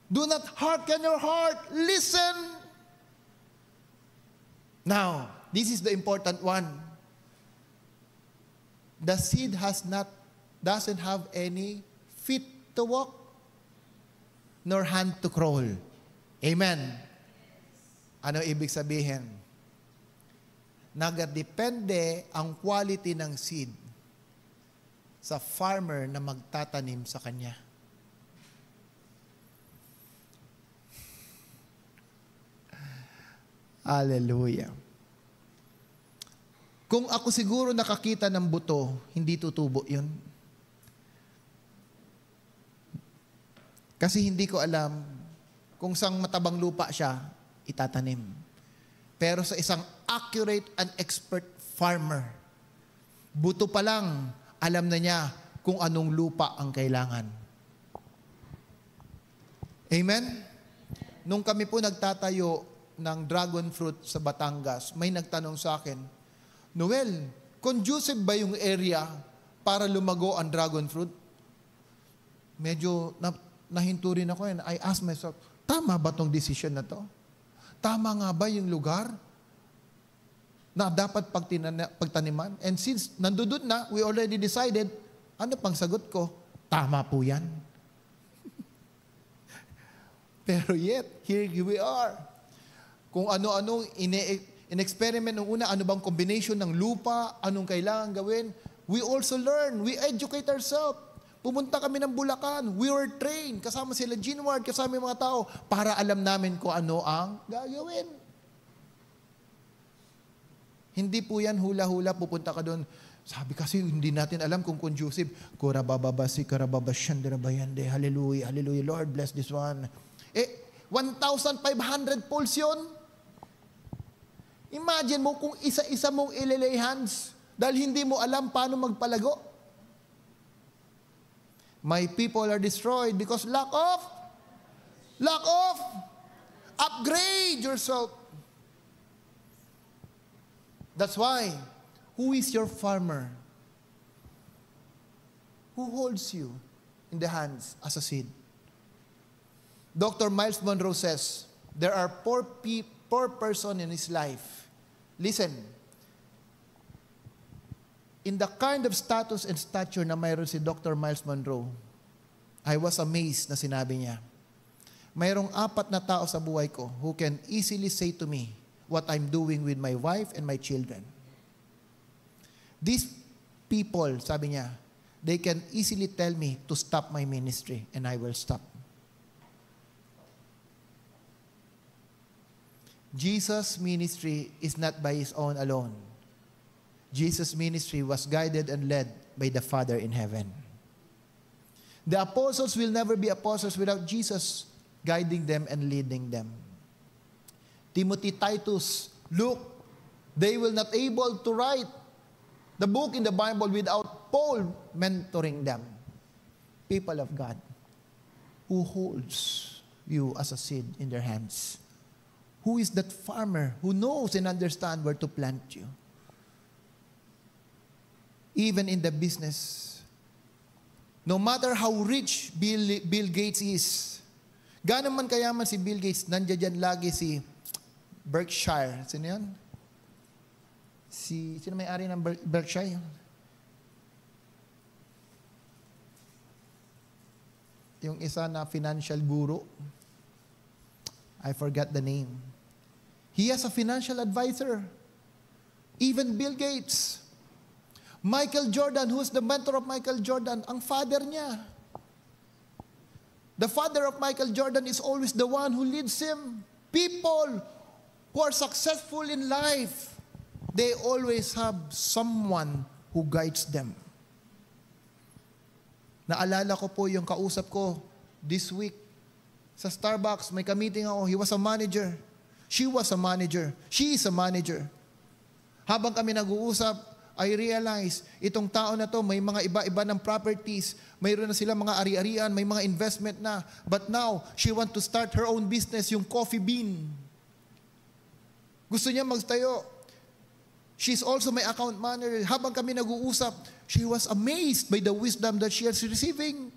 Do not hearken your heart. Listen. Now, this is the important one. The seed doesn't have any feet to walk, nor hand to crawl. Amen. Ano ibig sabihin? Nagadepende ang quality ng seed sa farmer na magtatanim sa kanya. Hallelujah. Kung ako siguro nakakita ng buto, hindi tutubo yun. Kasi hindi ko alam kung saan matabang lupa siya itatanim. Pero sa isang accurate and expert farmer, buto pa lang, alam na niya kung anong lupa ang kailangan. Amen? Nung kami po nagtatayo ng dragon fruit sa Batangas, may nagtanong sa akin, Noel, conducive ba yung area para lumago ang dragon fruit? Medyo nahinto rin ako and I asked myself, tama ba tong decision na to? Tama nga ba yung lugar na dapat pagtaniman? And since nandun na, we already decided, ano pang sagot ko? Tama po yan. Pero yet, here we are. Kung ano-anong in-experiment nung una, ano bang combination ng lupa, anong kailangan gawin, we also learn, we educate ourselves. Pumunta kami ng Bulacan, we were trained, kasama sila Gene Ward, kasama yung mga tao, para alam namin kung ano ang gagawin. Hindi po yan hula-hula, pupunta ka doon. Sabi kasi, hindi natin alam kung conducive. Kurabababasi, karababashandirabayande, hallelujah, hallelujah, Lord, bless this one. 1,500 poles yun. Imagine mo kung isa-isa mong ililay hands dahil hindi mo alam paano magpalago. My people are destroyed because lack of upgrade yourself. That's why, who is your farmer? Who holds you in the hands as a seed? Dr. Miles Monroe says, there are poor person in his life. Listen, in the kind of status and stature na mayroon si Dr. Miles Monroe, I was amazed na sinabi niya, mayroong 4 na tao sa buhay ko who can easily say to me what I'm doing with my wife and my children. These people, sabi niya, they can easily tell me to stop my ministry and I will stop. Jesus' ministry is not by His own alone. Jesus' ministry was guided and led by the Father in heaven. The apostles will never be apostles without Jesus guiding them and leading them. Timothy, Titus, Luke, they will not able to write the book in the Bible without Paul mentoring them. People of God, who holds you as a seed in their hands? Who is that farmer who knows and understands where to plant you? Even in the business, no matter how rich Bill Gates is, gaano man kayaman si Bill Gates, nandiyan dyan lagi si Berkshire. Sino yan? Sino may-ari ng Berkshire? Yung isa na financial guru. I forgot the name. He has a financial advisor. Even Bill Gates. Michael Jordan, who's the mentor of Michael Jordan, ang father niya. The father of Michael Jordan is always the one who leads him. People who are successful in life, they always have someone who guides them. Naalala ko po yung kausap ko this week sa Starbucks. May ka-meeting ako. He was a manager. She was a manager. She is a manager. Habang kami nag-uusap, I realize, itong tao na to, may mga iba-iba ng properties, mayroon na sila mga ari-arian, may mga investment na. But now, she want to start her own business, yung coffee bean. Gusto niya magtayo. She's also my account manager. Habang kami nag-uusap, she was amazed by the wisdom that she is receiving.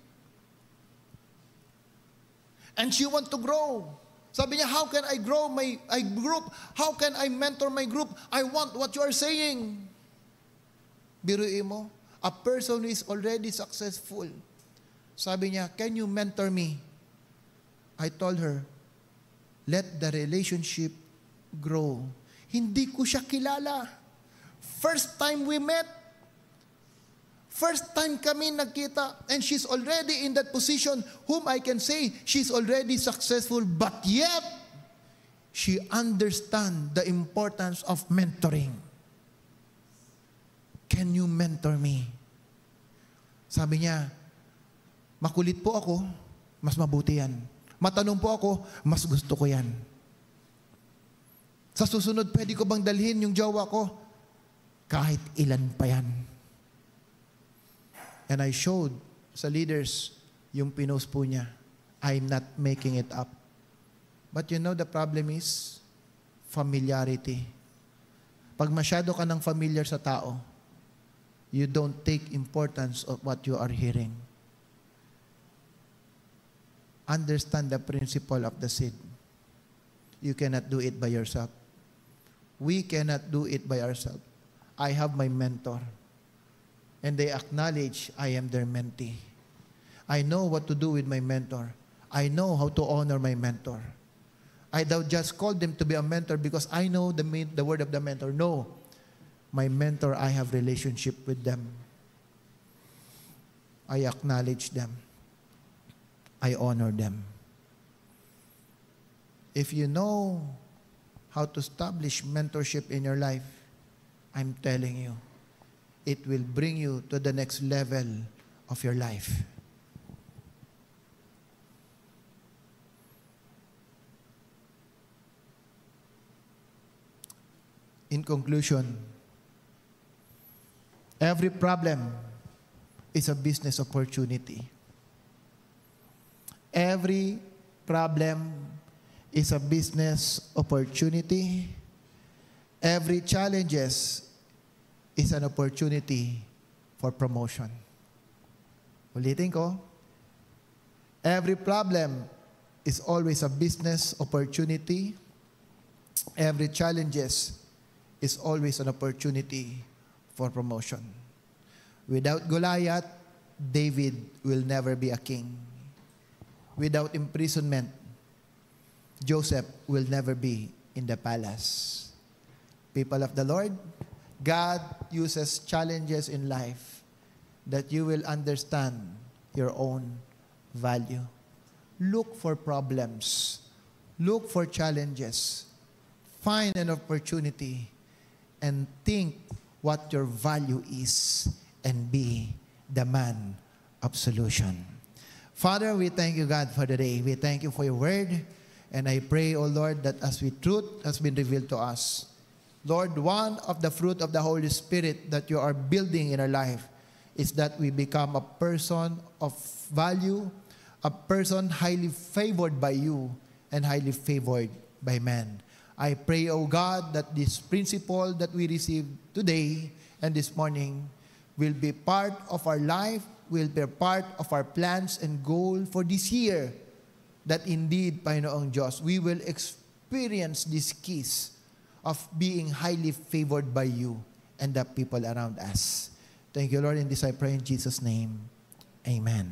And she want to grow. Sabi niya, how can I grow my group? How can I mentor my group? I want what you are saying. Biruin mo, a person who is already successful. Sabi niya, can you mentor me? I told her, let the relationship grow. Hindi ko siya kilala. First time we met. First time kami nagkita, and she's already in that position whom I can say she's already successful, but yet, she understands the importance of mentoring. Can you mentor me? Sabi niya, makulit po ako, mas mabuti yan. Matanong po ako, mas gusto ko yan. Sa susunod, pwede ko bang dalhin yung jowa ko? Kahit ilan pa yan. And I showed sa leaders yung pinost po niya. I'm not making it up. But you know the problem is familiarity. Pag masyado ka ng familiar sa tao, you don't take importance of what you are hearing. Understand the principle of the seed. You cannot do it by yourself. We cannot do it by ourselves. I have my mentor. And they acknowledge I am their mentee. I know what to do with my mentor. I know how to honor my mentor. I don't just call them to be a mentor because I know the word of the mentor. No. My mentor, I have relationship with them. I acknowledge them. I honor them. If you know how to establish mentorship in your life, I'm telling you, it will bring you to the next level of your life. In conclusion, every problem is a business opportunity. Every problem is a business opportunity. Every challenges is an opportunity for promotion. Ulitin ko. Every problem is always a business opportunity. Every challenges is always an opportunity for promotion. Without Goliath, David will never be a king. Without imprisonment, Joseph will never be in the palace. People of the Lord, God uses challenges in life that you will understand your own value. Look for problems. Look for challenges. Find an opportunity and think what your value is and be the man of solution. Father, we thank you, God, for the day. We thank you for your word. And I pray, O Lord, that as we truth has been revealed to us, Lord, one of the fruit of the Holy Spirit that you are building in our life is that we become a person of value, a person highly favored by you and highly favored by men. I pray, O God, that this principle that we received today and this morning will be part of our life, will be part of our plans and goal for this year, that indeed, Panginoong Diyos, we will experience this kiss of being highly favored by you and the people around us. Thank you, Lord, and this I pray in Jesus' name. Amen.